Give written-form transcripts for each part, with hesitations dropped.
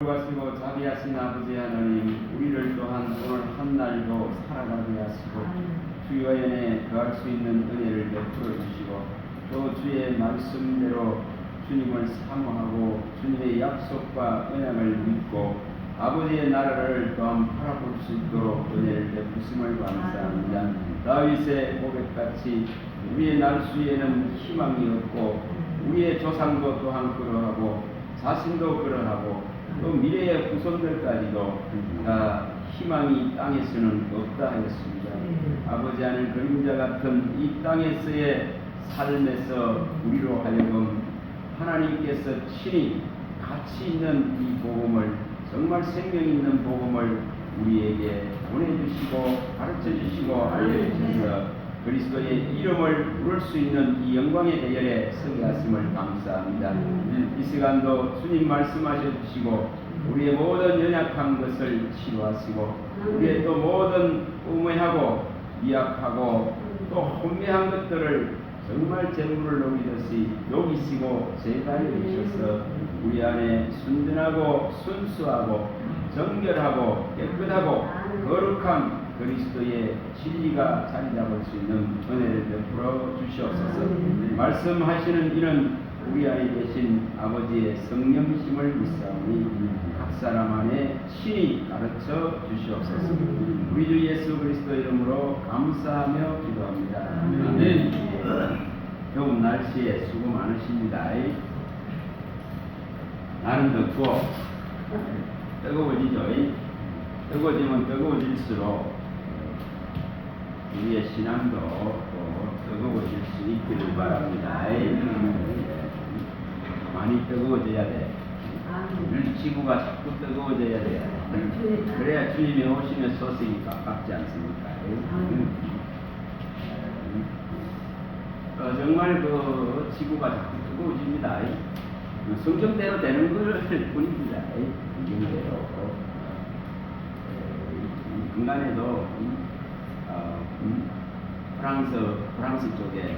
거룩하시고 자비하신 아버지 하나님, 우리를 또한 오늘 한날도 살아가게 하시고 주의 연에 거할 수 있는 은혜를 베풀어 주시고 또 주의 말씀대로 주님을 사모하고 주님의 약속과 언약을 믿고 아버지의 나라를 또한 바라볼 수 있도록 은혜를 베푸심을 감사합니다. 다윗의 고백같이 우리의 날수에는 희망이 없고 우리의 조상도 또한 그러하고 자신도 그러하고 또 미래의 후손들까지도 다 희망이 땅에서는 없다 하였습니다. 아버지 하나님, 그림자 같은 이 땅에서의 삶에서 우리로 하여금 하나님께서 친히 가치 있는 이 복음을, 정말 생명 있는 복음을 우리에게 보내주시고 가르쳐주시고 알려주셔서 그리스도의 이름을 부를 수 있는 이 영광의 대열에 서게 하심을 감사합니다. 이 시간도 주님 말씀하셔 주시고 우리의 모든 연약한 것을 치유하시고 우리의 또 모든 우매하고 미약하고 또 혼미한 것들을 정말 재물을 녹이듯이 녹이시고 제단해 주셔서 우리 안에 순전하고 순수하고 정결하고 깨끗하고 거룩한 그리스도의 진리가 자리 잡을 수 있는 은혜를 베풀어 주시옵소서. 말씀하시는 이는 우리 안에 계신 아버지의 성령이심을 믿사오니 각 사람 안에 친히 가르쳐 주시옵소서. 우리 주 예수 그리스도 이름으로 감사하며 기도합니다. 아멘. 더운 날씨에 수고 많으십니다. 날은 덥고 뜨거워지죠. 뜨거워지면 뜨거워질수록 우리의 신앙도 또 뜨거워질 수 있기를 바랍니다. 많이 뜨거워져야 돼. 늘 지구가 자꾸 뜨거워져야 돼. 그래야 주님이 오시면 소식이 가깝지 않습니까? 정말 그 지구가 자꾸 뜨거워집니다. 성경대로 되는 걸 뿐입니다. 성경대로. 인간에도 프랑스 쪽에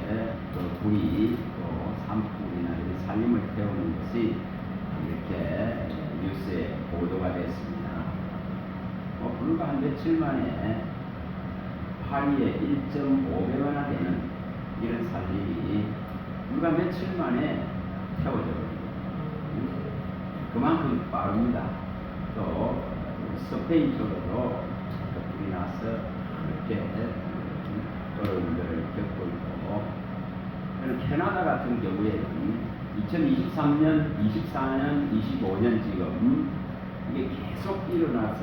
그 불이 또 산불이나 이런 살림을 태우는 것이 이렇게 뉴스에 보도가 됐습니다. 불과 한 며칠 만에 파리에 1.5배나 되는 이런 살림이 불과 며칠 만에 태워져요. 그만큼 빠릅니다. 또 스페인 쪽으로 불이 나서 이렇게 어려움들을 겪고 있고, 캐나다 같은 경우에는 2023년, 24년, 25년 지금 이게 계속 일어나서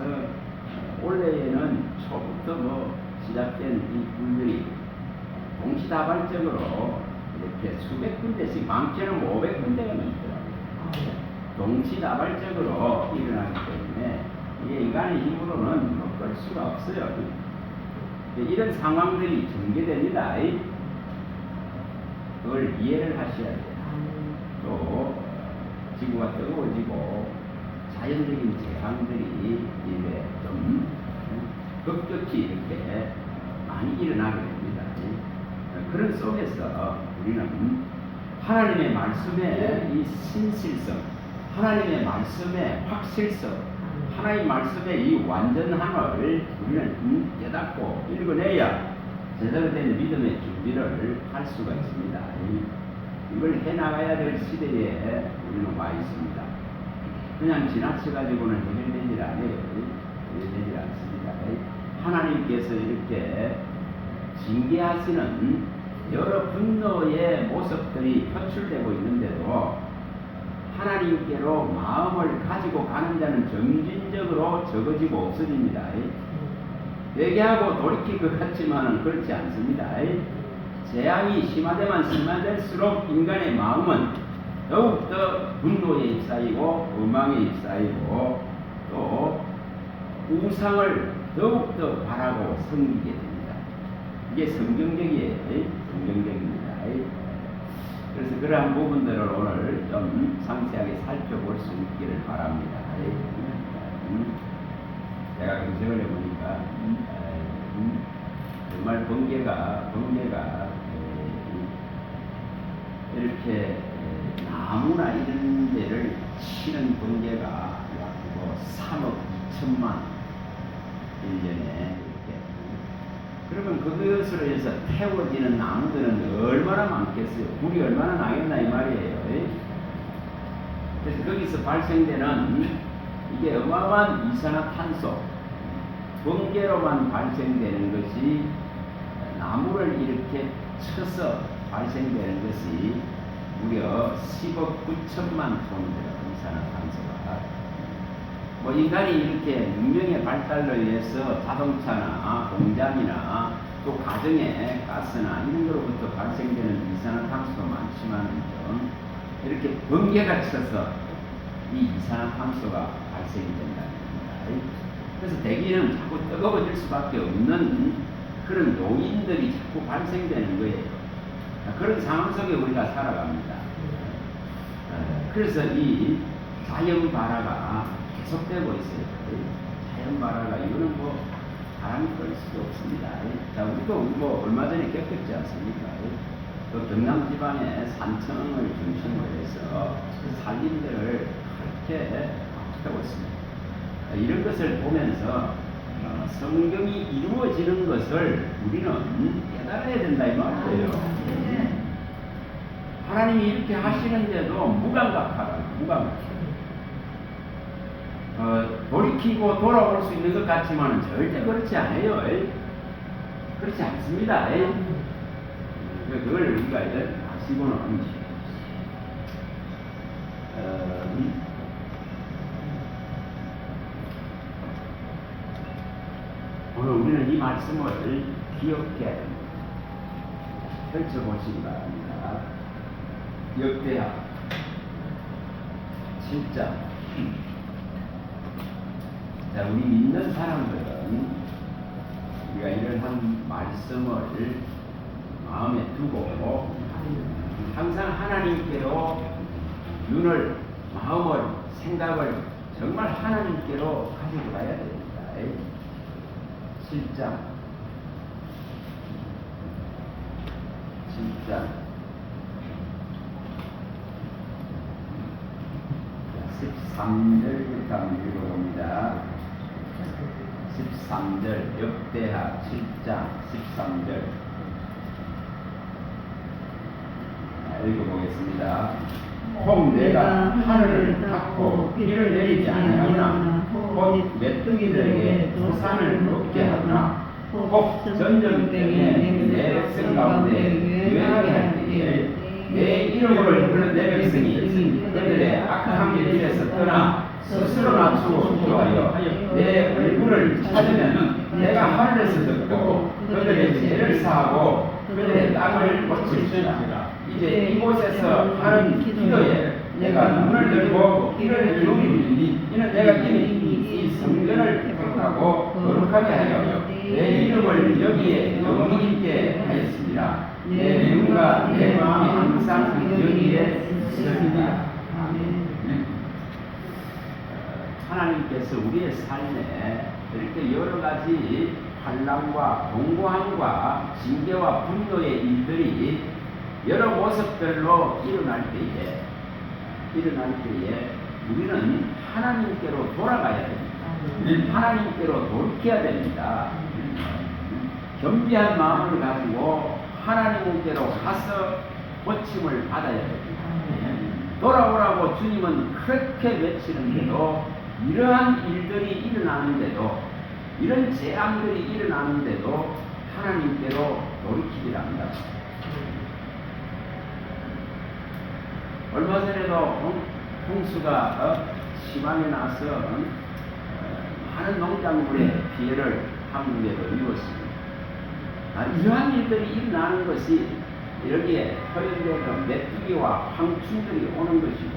올해에는 초부터 시작된 이 불들이 동시다발적으로 이렇게 수백 군데씩, 많게는 500군데가 넘더라고요. 동시다발적으로 일어나기 때문에 이게 인간의 힘으로는 끌 수가 없어요. 이런 상황들이 전개됩니다. 그걸 이해를 하셔야 돼요. 또 지구가 뜨거워지고 자연적인 재앙들이 이제 좀 급격히 이렇게 많이 일어나게 됩니다. 그런 속에서 우리는 하나님의 말씀의 이 신실성, 하나님의 말씀의 확실성, 하나님 말씀의 이 완전함을 우리는 깨닫고 읽어내야 제대로 된 믿음의 준비를 할 수가 있습니다. 이걸 해나가야 될 시대에 우리는 와 있습니다. 그냥 지나쳐가지고는 해결되질 않아요. 해결되질 않습니다. 하나님께서 이렇게 징계하시는 여러 분노의 모습들이 표출되고 있는데도 하나님께로 마음을 가지고 가는 자는 점진적으로 적어지고 없어집니다. 회개하고 돌이킬 것 같지만은 그렇지 않습니다. 재앙이 심화되면 심화될수록 인간의 마음은 더욱더 분노에 휩싸이고 원망에 휩싸이고 또 우상을 더욱더 바라고 섬기게 됩니다. 이게 성경적이에요. 성경적입니다. 그래서 그러한 부분들을 오늘 좀 상세하게 살펴볼 수 있기를 바랍니다. 제가 검색을 해보니까 정말 번개가 이렇게 나무나 이런 데를 치는 번개가 와가지고 9천만 1년에 이렇게. 그러면 그것으로 해서 태워지는 나무들은 얼마나 많겠어요? 불이 얼마나 나겠나 이 말이에요. 그래서 거기서 발생되는 이게 어마어마한 이산화탄소, 번개로만 발생되는 것이 나무를 이렇게 쳐서 발생되는 것이 무려 10억 9천만 톤이래요. 이산화탄소가. 뭐 인간이 이렇게 문명의 발달로 인해서 자동차나 공장이나 또 가정의 가스나 이런 거로부터 발생되는 이산화탄소도 많지만 이렇게 번개가 쳐서 이 이산화탄소가 발생이 된다는 겁니다. 그래서 대기는 자꾸 뜨거워질 수밖에 없는 그런 요인들이 자꾸 발생되는 거예요. 그런 상황 속에 우리가 살아갑니다. 그래서 이 자연 발화가 계속되고 있어요. 자연 발화가 이거는 뭐 바람이 끌 수도 없습니다. 자, 우리도 뭐 얼마 전에 겪었지 않습니까? 또 경남 지방의 산청을 중심으로 해서 그 산림들을 그렇게 바꾸고 있습니다. 이런 것을 보면서 성경이 이루어지는 것을 우리는 깨달아야 된다 이 말이에요. 하나님이 이렇게 하시는데도 무감각하다. 무감각. 돌이키고 돌아올 수 있는 것 같지만 절대 그렇지 않아요. 그렇지 않습니다. 그걸 우리가 아시고는 오늘 우리는 이 말씀을 기억해야 됩니다. 펼쳐보시기 바랍니다. 역대하 7장. 자, 우리 믿는 사람들은 우리가 이런 한 말씀을 마음에 두고 항상 하나님께로 눈을, 마음을, 생각을 정말 하나님께로 가지고 가야 됩니다. 7장 13절부터 한번 읽어봅니다. 13절 역대하 7장 13절 읽어보겠습니다. 혹 내가 하늘을 닫고 비를 내리지 아니하나 혹 메뚜기들에게 도산을 먹게 하거나 혹 전쟁 때문에 내 백성 가운데 유행하게 할 때에 내 이름을 부르는 내 백성이 그들의 악한 길에서 떠나 스스로 낮추고 기도하여 내 얼굴을 찾으면 내가 하늘에서 듣고 그들의 죄를 사하고 그들의 땅을 고칠지라. 이제 이곳에서 하는 기도에 내가 눈을 들고 귀를 기울이니 이는 내가 이미 이 성전을 택하고 거룩하게 하여 내 이름을 여기에 영광 있게 하였습니다. 내 눈과 내 마음이 항상 여기에 있습니다. 하나님께서 우리의 삶에 이렇게 여러 가지 환난과 공고함과 징계와 분노의 일들이 여러 모습들로 일어날 때에 우리는 하나님께로 돌아가야 됩니다. 하나님께로 돌이켜야 됩니다. 겸비한 마음을 가지고 하나님께로 가서 고침을 받아야 됩니다. 돌아오라고 주님은 그렇게 외치는데도 이러한 일들이 일어나는데도 이런 재앙들이 일어나는데도 하나님께로 돌이키질 않는다. 얼마 전에도 홍수가 심하게 나서 많은 농작물의 피해를 한국에도 입었습니다. 이러한 일들이 일어나는 것이 여기에 허용되는 메뚜기와 황충들이 오는 것이고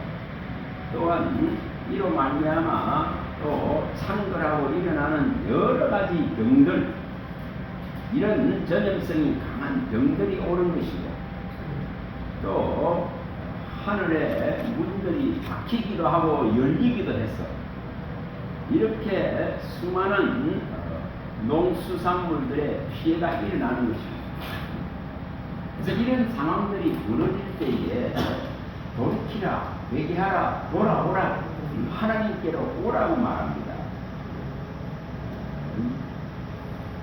또한 이로 말미암아 또 창궐하고 일어나는 여러 가지 병들 이런 전염성이 강한 병들이 오는 것이고 또 하늘에 문들이 닫히기도 하고 열리기도 해서 이렇게 수많은 농수산물들의 피해가 일어나는 것입니다. 그래서 이런 상황들이 무너질 때에 돌이키라, 회개하라, 돌아오라, 하나님께로 오라고 말합니다.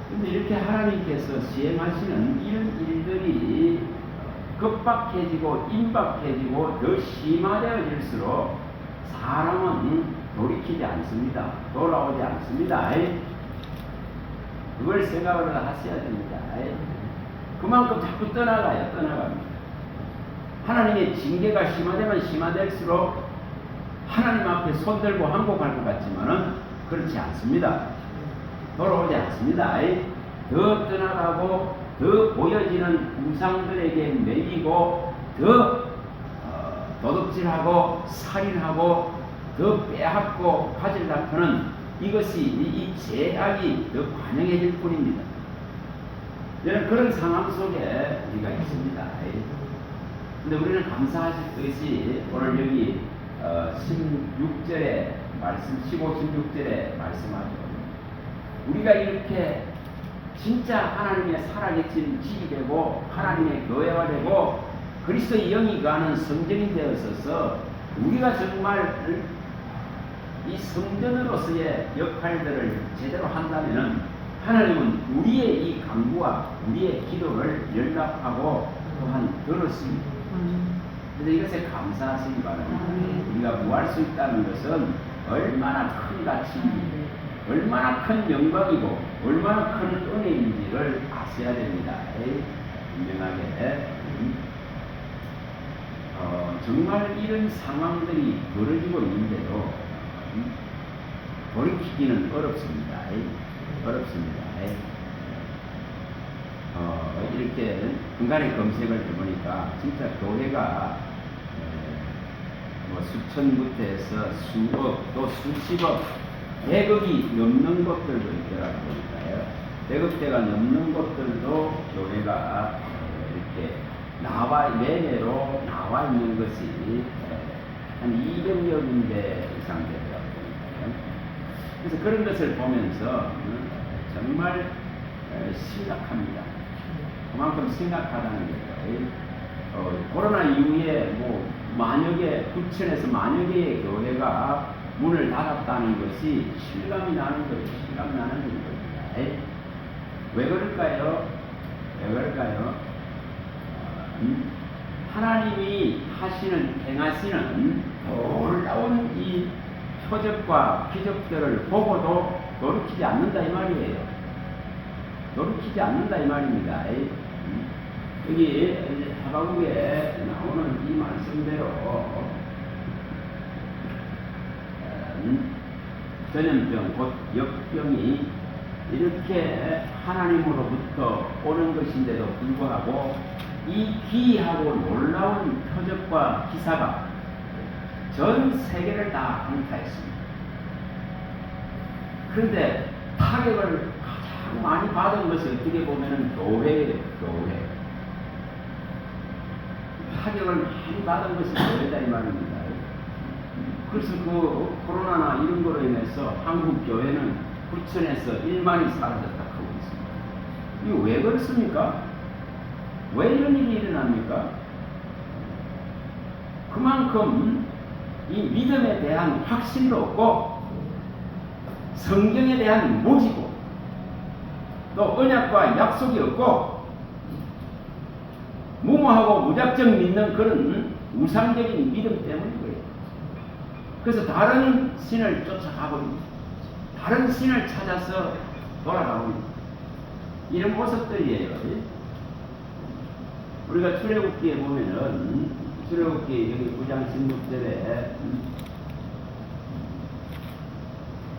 근데 이렇게 하나님께서 시행하시는 이런 일들이 급박해지고 임박해지고 더 심화되어질수록 사람은 돌이키지 않습니다. 돌아오지 않습니다. 그걸 생각을 하셔야 됩니다. 그만큼 자꾸 떠나갑니다. 하나님의 징계가 심화되면 심화될수록 하나님 앞에 손들고 항복할 것 같지만은 그렇지 않습니다. 돌아오지 않습니다. 더 떠나가고 더 보여지는 우상들에게 매이고 더 도둑질하고 살인하고 더 빼앗고 가지려고 하는 이것이 이 죄악이 더 관영해질 뿐입니다. 저는 그런 상황 속에 우리가 있습니다. 근데 우리는 감사하실 것이 오늘 여기 16절에 말씀, 15, 16절에 말씀하죠. 우리가 이렇게 진짜 하나님의 살아계신 집이 되고 하나님의 교회가 되고 그리스도의 영이 가는 성전이 되었어서 우리가 정말 이 성전으로서의 역할들을 제대로 한다면 하나님은 우리의 이 간구와 우리의 기도를 연락하고 또한 들었습니다. 그래서 이것에 감사하시기 바랍니다. 우리가 구할 수 있다는 것은 얼마나 큰 가치입니다. 얼마나 큰 영광이고 얼마나 큰 은혜인지를 아셔야 됩니다. 분명하게 정말 이런 상황들이 벌어지고 있는데도 돌이키기는 어렵습니다. 어렵습니다. 이렇게 중간에 검색을 해보니까 진짜 교회가 뭐 수천부터 해서 수억 또 수십억 100억이 넘는 곳들도 있더라고 보니까요. 100억대가 넘는 곳들도 교회가 이렇게 매매로 나와 있는 것이 한 200여 군데 이상 되더라고 보니까요. 그래서 그런 것을 보면서 정말 심각합니다. 그만큼 심각하다는 거죠. 코로나 이후에 뭐 만여 개, 9천에서 만여 개의 교회가 문을 닫았다는 것이 실감이 나는 거예요. 실감 나는 겁니다. 왜 그럴까요? 왜 그럴까요? 하나님이 행하시는 놀라운 이 표적과 기적들을 보고도 돌이키지 않는다 이 말이에요. 돌이키지 않는다 이 말입니다. 여기 하박국에 나오는 이 말씀대로 전염병 곧 역병이 이렇게 하나님으로부터 오는 것인데도 불구하고 이 기이하고 놀라운 표적과 기사가 전 세계를 다 강타했습니다. 그런데 타격을 가장 많이 받은 것이 어떻게 보면 교회예요. 교회. 타격을 많이 받은 것이 교회다 이 말입니다. 그래서 그 코로나나 이런 거로 인해서 한국 교회는 9천에서 1만이 사라졌다 하고 있습니다. 이거 왜 그렇습니까? 왜 이런 일이 일어납니까? 그만큼 이 믿음에 대한 확신도 없고 성경에 대한 무지고 또 언약과 약속이 없고 무모하고 무작정 믿는 그런 우상적인 믿음 때문인 거예요. 그래서 다른 신을 쫓아가고 있는, 다른 신을 찾아서 돌아가고 있는 이런 모습들이에요. 우리가 출애굽기에 보면은 출애굽기 여기 9장 16절에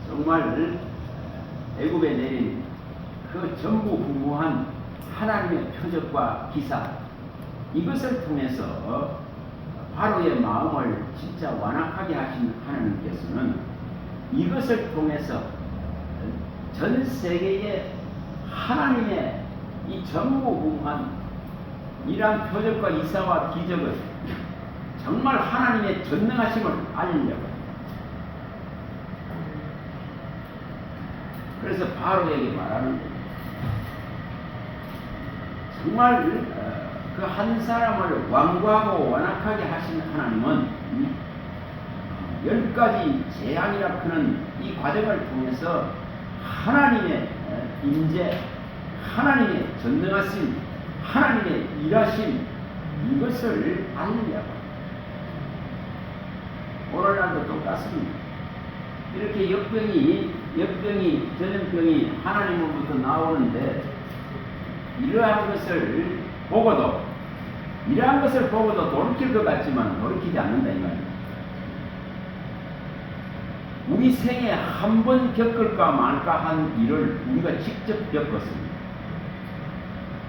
정말 애굽에 내린 그 전무후무한 하나님의 표적과 기사 이것을 통해서 바로의 마음을 진짜 완악하게 하신 하나님께서는 이것을 통해서 전 세계에 하나님의 이 전무후무한 이러한 표적과 이사와 기적을 정말 하나님의 전능하심을 알리려고. 그래서 바로에게 말하는 거예요. 정말 그 한 사람을 완고하고 완악하게 하신 하나님은 10가지 재앙이라 하는 이 과정을 통해서 하나님의 임재, 하나님의 전능하심, 하나님의 일하심, 이것을 알려고. 오늘날도 똑같습니다. 이렇게 역병이, 전염병이 하나님으로부터 나오는데, 이러한 것을 보고도 돌이킬 것 같지만 돌이키지 않는다, 이 말입니다. 우리 생에 한 번 겪을까 말까 한 일을 우리가 직접 겪었습니다.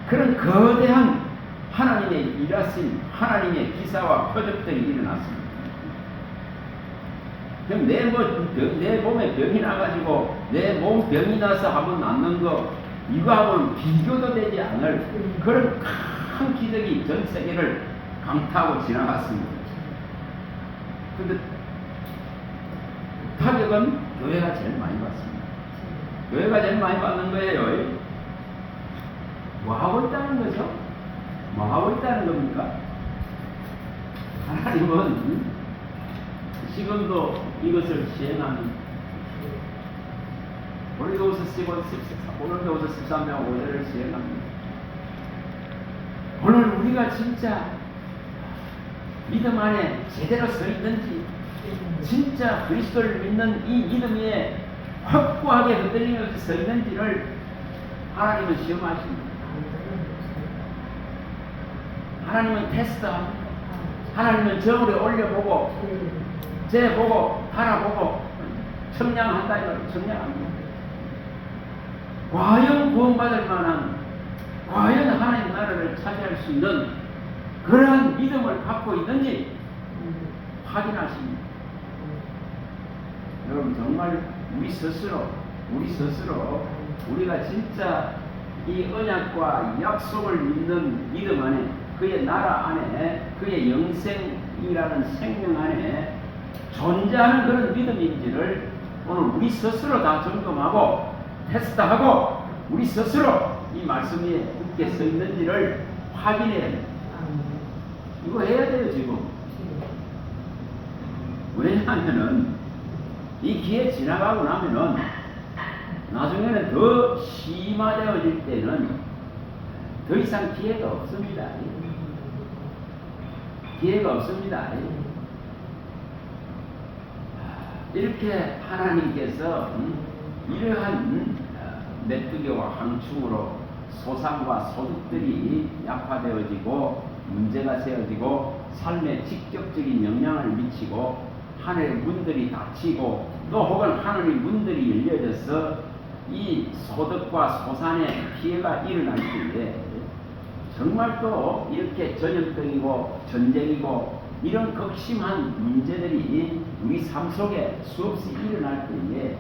그런 거대한 하나님의 일하심, 하나님의 기사와 표적들이 일어났습니다. 그럼 내 몸에 병이 나가지고 내 몸 병이 나서 한번 낫는 거, 이거하고는 비교도 되지 않을 그런 큰 기적이 전 세계를 강타하고 지나갔습니다. 근데 타격은 교회가 제일 많이 받습니다. 교회가 제일 많이 받는 거예요. 뭐 하고 있다는 거죠? 뭐 하고 있다는 겁니까? 하나님은 지금도 이것을 시행합니다. 오늘도서 13명 5절을 시행합니다. 오늘 우리가 진짜 믿음 안에 제대로 서 있는지, 진짜 그리스도를 믿는 이 믿음에 확고하게 흔들림 없이 서 있는지를 하나님은 시험하십니다. 하나님은 테스트합니다. 하나님은 저울에 올려보고 재보고 바라보고 청량한다, 이거 청량합니다. 과연 구원받을 만한, 과연 하나님 나라를 차지할 수 있는 그러한 믿음을 갖고 있는지 확인하십니다. 여러분, 정말 우리 스스로 우리가 진짜 이 언약과 약속을 믿는 믿음 안에, 그의 나라 안에, 그의 영생이라는 생명 안에 존재하는 그런 믿음인지를 오늘 우리 스스로 다 점검하고 테스트하고 우리 스스로 이 말씀 위에 굳게 서 있는지를 확인해야 돼요. 이거 해야 돼요, 지금. 왜냐하면은 이 기회 지나가고 나면은 나중에는 더 심화되어질 때는 더 이상 기회가 없습니다. 기회가 없습니다. 이렇게 하나님께서 이러한 메뚜기와 황충으로 소상과 소득들이 약화되어지고 문제가 세워지고 삶에 직접적인 영향을 미치고 하늘의 문들이 닫히고 또 혹은 하늘의 문들이 열려져서 이 소득과 소산의 피해가 일어날 때에 정말 또 이렇게 전염병이고 전쟁이고 이런 극심한 문제들이 우리 삶 속에 수없이 일어날 때에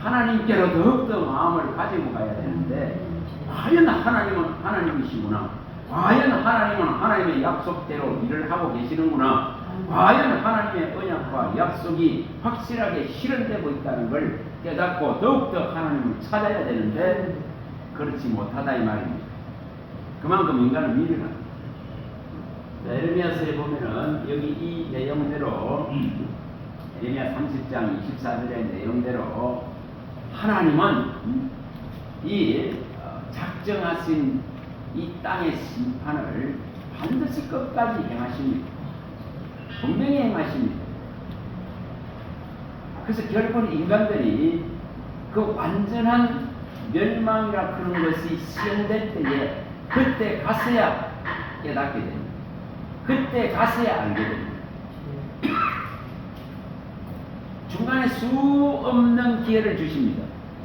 하나님께로 더욱더 마음을 가지고 가야 되는데, 과연 하나님은 하나님이시구나, 과연 하나님은 하나님의 약속대로 일을 하고 계시는구나, 과연 하나님의 언약과 약속이 확실하게 실현되고 있다는 걸 깨닫고 더욱더 하나님을 찾아야 되는데 그렇지 못하다, 이 말입니다. 그만큼 인간은 미련합니다. 에레미야서에 보면은 여기 이 내용대로 에레미야 30장 24절의 내용대로 하나님은 이 작정하신 이 땅의 심판을 반드시 끝까지 행하십니다. 분명히 행하십니다. 그래서 결국 인간들이 그 완전한 멸망이라 그런 것이 시행될 때에 그때 가서야 깨닫게 됩니다. 그때 가서야 알게 됩니다. 중간에 수 없는 기회를 주십니다.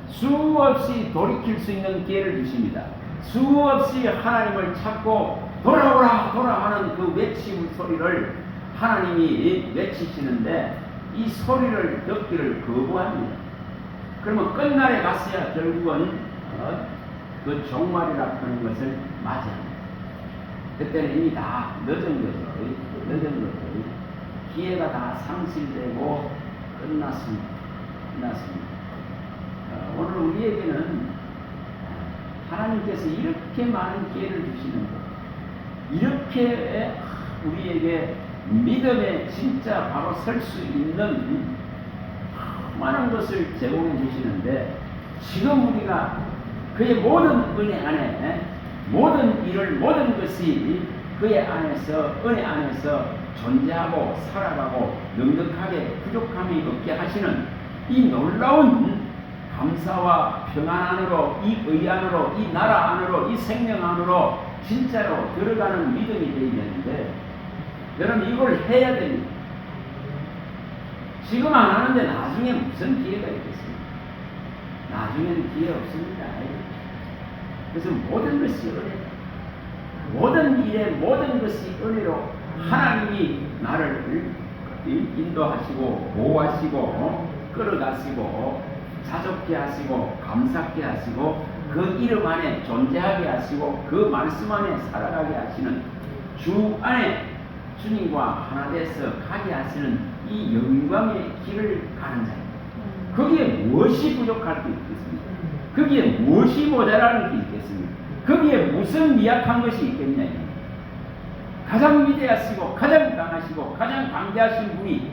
수없이 돌이킬 수 있는 기회를 주십니다. 수없이 하나님을 찾고 돌아오라 하는 그 외침 소리를 하나님이 외치시는데 이 소리를 듣기를 거부합니다. 그러면 끝날에 가서야 결국은 그 종말이라 하는 것을 맞이합니다. 그때는 이미 다 늦은 거죠. 기회가 다 상실되고 끝났습니다. 오늘 우리에게는 하나님께서 이렇게 많은 기회를 주시는 것, 이렇게 우리에게 믿음에 진짜 바로 설 수 있는 많은 것을 제공해 주시는데 지금 우리가 그의 모든 은혜 안에 모든 일을 모든 것이 그의 안에서 은혜 안에서 존재하고 살아가고 넉넉하게 부족함이 없게 하시는 이 놀라운 감사와 평안 안으로 이 의 안으로 이 나라 안으로 이 생명 안으로 진짜로 들어가는 믿음이 되어있는데 여러분 이걸 해야 됩니다. 지금 안 하는데 나중에 무슨 기회가 있겠습니까? 나중에는 기회 없습니다. 그래서 모든 것이 은혜, 모든 일에 모든 것이 은혜로 하나님이 나를 인도하시고 보호하시고 끌어가시고 자족케 하시고 감사케 하시고 그 이름 안에 존재하게 하시고 그 말씀 안에 살아가게 하시는 주 안에 주님과 하나 돼서 가게 하시는 이 영광의 길을 가는 자입니다. 거기에 무엇이 부족할 게 있겠습니까? 거기에 무엇이 모자라는 게 있겠습니까? 거기에 무슨 미약한 것이 있겠냐? 가장 위대하시고 가장 강하시고 가장 강대하신 분이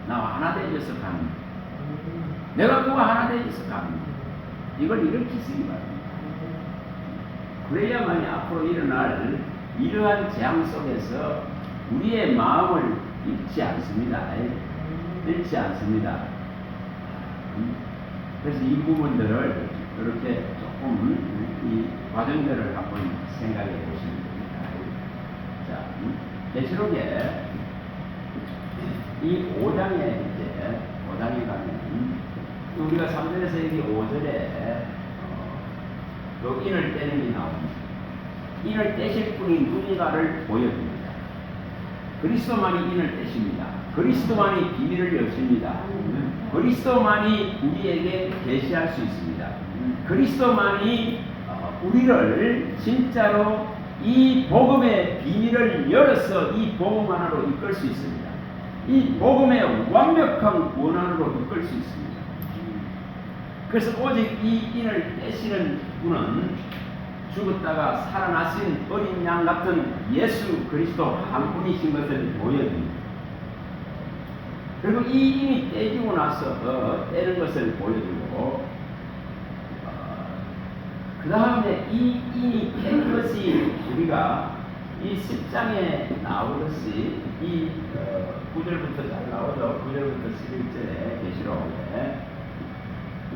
나와 하나 되어서 갑니다. 내가 그와 하나 되어서 갑니다. 이걸 일으키시기 바랍니다. 그래야만이 앞으로 일어날 이러한 재앙 속에서 우리의 마음을 잃지 않습니다. 잃지 않습니다. 그래서 이 부분들을 그렇게 조금 이 과정들을 한번 생각해 보시면 됩니다. 자, 계시록에 이 5장에 이제 5장에 가면 우리가 3절에서 여기 5절에 그 인을 떼는 게 나옵니다. 인을 떼실 분이 누군가를 보여줍니다. 그리스도만이 인을 떼십니다. 그리스도만이 비밀을 여십니다. 그리스도만이 우리에게 계시할 수 있습니다. 그리스도만이 우리를 진짜로 이 복음의 비밀을 열어서 이 복음 안으로 이끌 수 있습니다. 이 복음의 완벽한 원안으로 이끌 수 있습니다. 그래서 오직 이 인을 떼시는 분은 죽었다가 살아나신 어린 양 같은 예수 그리스도 한 분이신 것을 보여줍니다. 그리고 이 인이 떼지고 나서 떼는 것을 보여주고 그 다음에 이 인이 뗀 것이 우리가 이 10장에 나오듯이 이 9절부터 잘 나오죠. 9절부터 11절에 계시록에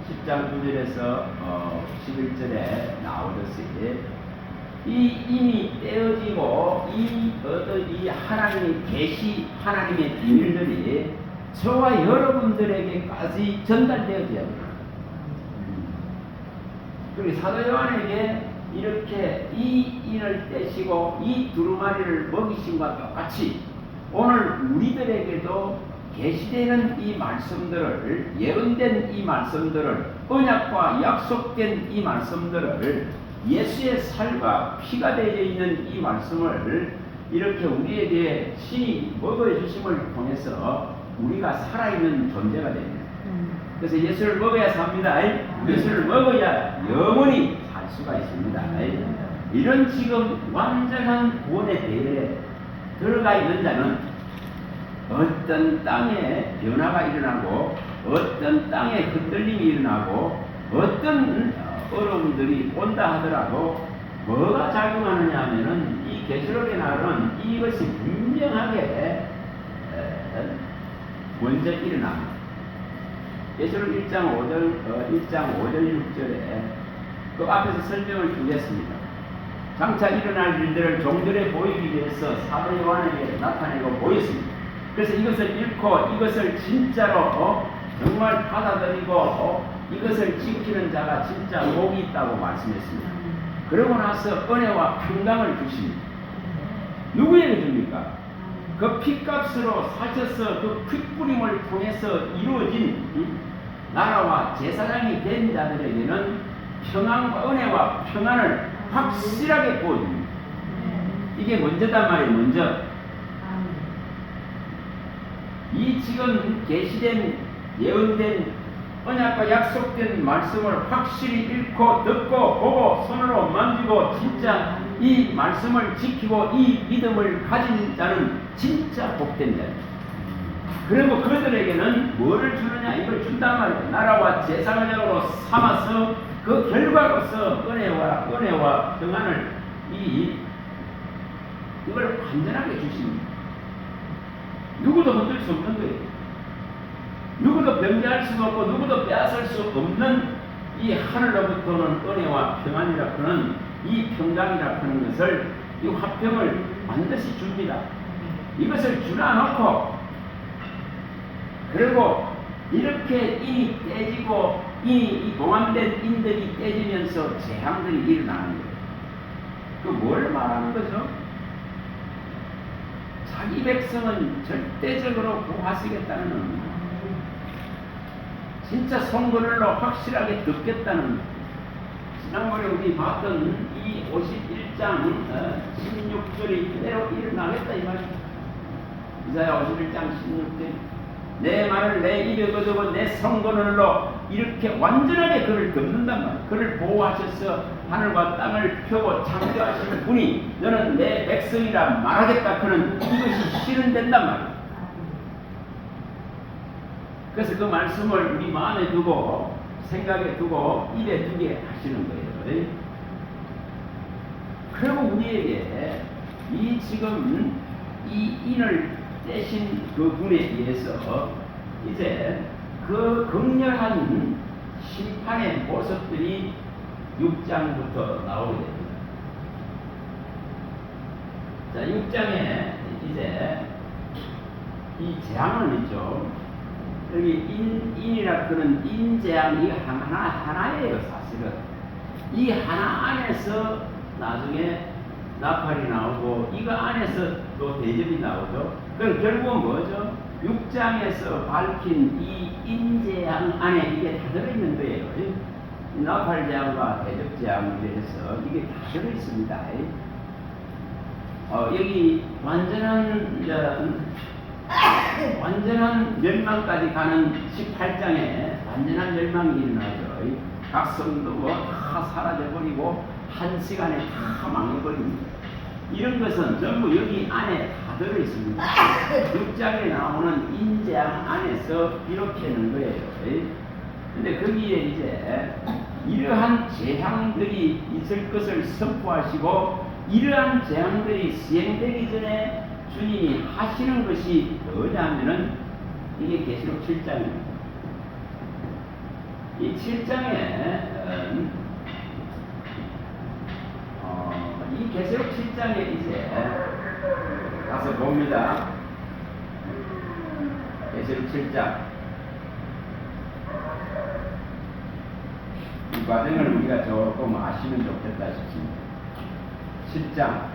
10장 9절에서 11절에 나오듯이 이 인이 떼어지고 이 하나님의 계시 하나님의 비밀들이 저와 여러분들에게까지 전달되어져야 합니다. 그리고 사도 요한에게 이렇게 이 인을 떼시고 이 두루마리를 먹이심과 똑같이 오늘 우리들에게도 계시되는 이 말씀들을 예언된 이 말씀들을 언약과 약속된 이 말씀들을 예수의 살과 피가 되어 있는 이 말씀을 이렇게 우리에게 신이 먹어 주심을 통해서 우리가 살아있는 존재가 됩니다. 그래서 예수를 먹어야 삽니다. 예수를 먹어야 영원히 살 수가 있습니다. 이런 지금 완전한 구원의 대열에 들어가 있는 자는 어떤 땅에 변화가 일어나고 어떤 땅에 흔들림이 일어나고 어떤 어려움들이 온다 하더라도 뭐가 작용하느냐 하면은 이 계시록의 날은 이것이 분명하게 먼저 일어납니다. 계시록 1장 5절 6절에 그 앞에서 설명을 주겠습니다. 장차 일어날 일들을 종들에 보이기 위해서 사도 요한에게 나타내고 보였습니다. 그래서 이것을 읽고 이것을 진짜로 정말 받아들이고 이것을 지키는 자가 진짜 복이 있다고 말씀했습니다. 그러고 나서 은혜와 평강을 주십니다. 누구에게 줍니까? 그 피값으로 사셔서 그 핏뿌림을 통해서 이루어진 나라와 제사장이 된 자들에게는 평안과 은혜와 평안을 확실하게 보여줍니다. 이게 먼저단 말이에요. 먼저 이 지금 계시된 예언된 언약과 약속된 말씀을 확실히 읽고 듣고 보고 손으로 만지고 진짜 이 말씀을 지키고 이 믿음을 가진 자는 진짜 복된 자입니다. 그리고 그들에게는 뭐를 주느냐 이걸 준단 말이에요. 나라와 제사장으로 삼아서 그 결과로서 은혜와 평안을 이걸 완전하게 주십니다. 누구도 흔들 수 없는 거예요. 누구도 변개할 수가 없고 누구도 빼앗을 수 없는 이 하늘로부터는 은혜와 평안이라 하는 이 평강이라 하는 것을 이 화평을 반드시 줍니다. 이것을 주놔놓고 그리고 이렇게 인이 떼지고 이 봉함된 인들이 떼지면서 재앙들이 일어나는 거예요. 그 뭘 말하는 거죠? 자기 백성은 절대적으로 구하시겠다는 겁니다. 진짜 선거를로 확실하게 듣겠다는 거예요. 지난번에 우리 봤던 이 51장 16절이 그대로 일어나겠다 이 말입니다. 이사야 51장 16절 내 말을 내 입에 거두고 내 선거를로 이렇게 완전하게 그를 덮는단 말이에요. 그를 보호하셔서 하늘과 땅을 펴고 창조하시는 분이 너는 내 백성이라 말하겠다 그는 이것이 실현된단 말이에요. 그래서 그 말씀을 우리 마음에 두고 생각에 두고 입에 두게 하시는 거예요. 그리고 우리에게 이 지금 이 인을 떼신 그 분에 의해서 이제 그 극렬한 심판의 모습들이 6장부터 나오게 됩니다. 자, 6장에 이제 이 재앙을 있죠. 여기 인이라 그런 인재앙이 하나예요, 사실은. 이 하나 안에서 나중에 나팔이 나오고, 이거 안에서 또 대접이 나오죠. 그럼 결국은 뭐죠? 6장에서 밝힌 이 인재앙 안에 이게 다 들어있는 거예요. 나팔재앙과 대접재앙에 대해서 이게 다 들어있습니다. 여기 완전한 멸망까지 가는 18장에 완전한 멸망이 일어나죠. 각 성도 다 사라져버리고 한 시간에 다 망해버립니다. 이런 것은 전부 여기 안에 다 들어있습니다. 6장에 나오는 인재앙 안에서 기록되는 거예요. 근데 거기에 이제 이러한 재앙들이 있을 것을 선포하시고 이러한 재앙들이 시행되기 전에 주님이 하시는 것이 뭐냐면은 이게 계시록 7장입니다. 이 7장에 이 계시록 7장에 이제 가서 봅니다. 계시록 7장 이 과정을 우리가 조금 아시면 좋겠다 싶습니다. 7장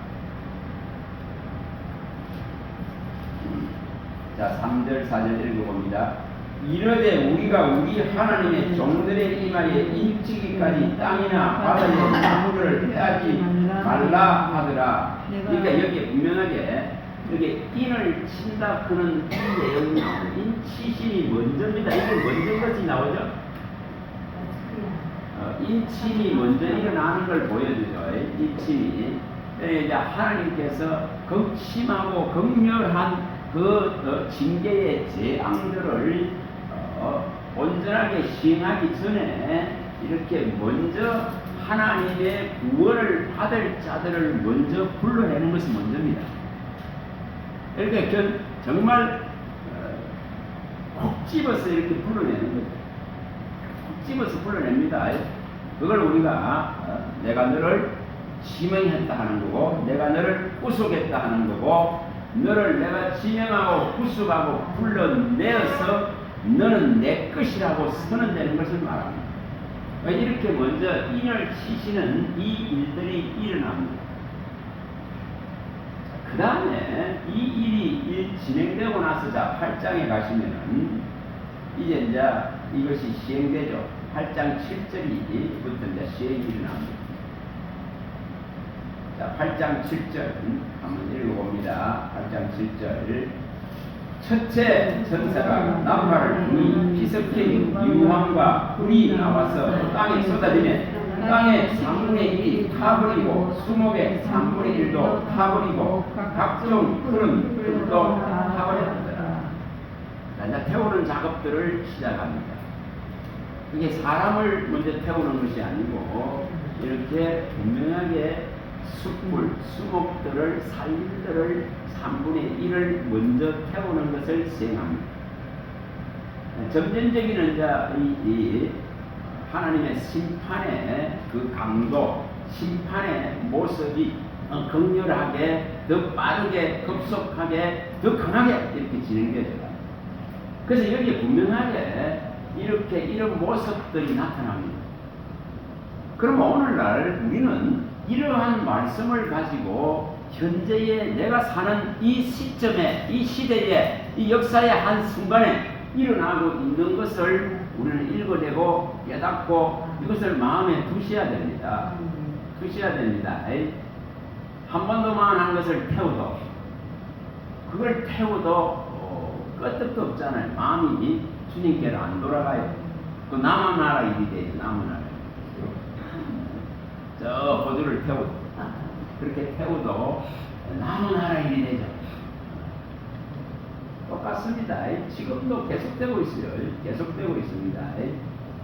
자, 3절 4절 읽어봅니다. 이르되 우리가 우리 하나님의 종들의 이마에 인치기까지 땅이나 바다의 나무를 빼앗지 말라 하더라. 그러니까 여기에 분명하게 여기 인을 친다 그는 이 내용이 나오죠. 인치심이 먼저입니다. 이게 먼저 것이 나오죠. 인침이 먼저 일어나는 걸 보여주죠. 인침이. 이제 하나님께서 극심하고 극렬한 그 징계의 재앙들을 온전하게 시행하기 전에 이렇게 먼저 하나님의 구원을 받을 자들을 먼저 불러내는 것이 먼저입니다. 그러니까 정말 콕 집어서 이렇게 불러내는 거죠. 콕 집어서 불러냅니다. 그걸 우리가 내가 너를 지명했다 하는 거고 내가 너를 구속했다 하는 거고 너를 내가 지명하고 구속하고 불러내어서 너는 내 것이라고 선언되는 것을 말합니다. 이렇게 먼저 인을 치시는 이 일들이 일어납니다. 그 다음에 이 일이 진행되고 나서 자 8장에 가시면은 이제 이것이 시행되죠. 8장 7절이부터 이제 시행이 일어납니다. 자, 8장 7절 한번 읽어봅니다. 8장 7절 첫째 천사가 나팔을 부니 피석진 유황과 불이 나와서 땅에 쏟아지매 땅의 3분의 1이 타버리고 수목의 3분의 1도 타버리고 각종 푸른 풀도 타버렸더라. 이제 태우는 작업들을 시작합니다. 그게 사람을 먼저 태우는 것이 아니고 이렇게 분명하게 숯불, 수목들을, 살들을 3분의 1을 먼저 태우는 것을 시행합니다. 점진적인 이제 이 하나님의 심판의 그 강도, 심판의 모습이 극렬하게, 더 빠르게, 급속하게, 더 강하게 이렇게 진행되어요. 그래서 여기에 분명하게 이렇게 이런 모습들이 나타납니다. 그럼 오늘날 우리는 이러한 말씀을 가지고 현재의 내가 사는 이 시점에, 이 시대에, 이 역사의 한 순간에 일어나고 있는 것을 우리는 읽어내고 깨닫고 이것을 마음에 두셔야 됩니다. 두셔야 됩니다. 한 번도만 한 것을 태워도 그걸 태워도 끄떡도 없잖아요. 마음이 주님께로 안 돌아가요. 그 남은 나라 일이 되죠. 남은 나라. 저 호주를 태워도 그렇게 태워도 남은 나라 일이 되죠. 똑같습니다. 지금도 계속되고 있어요. 계속되고 있습니다.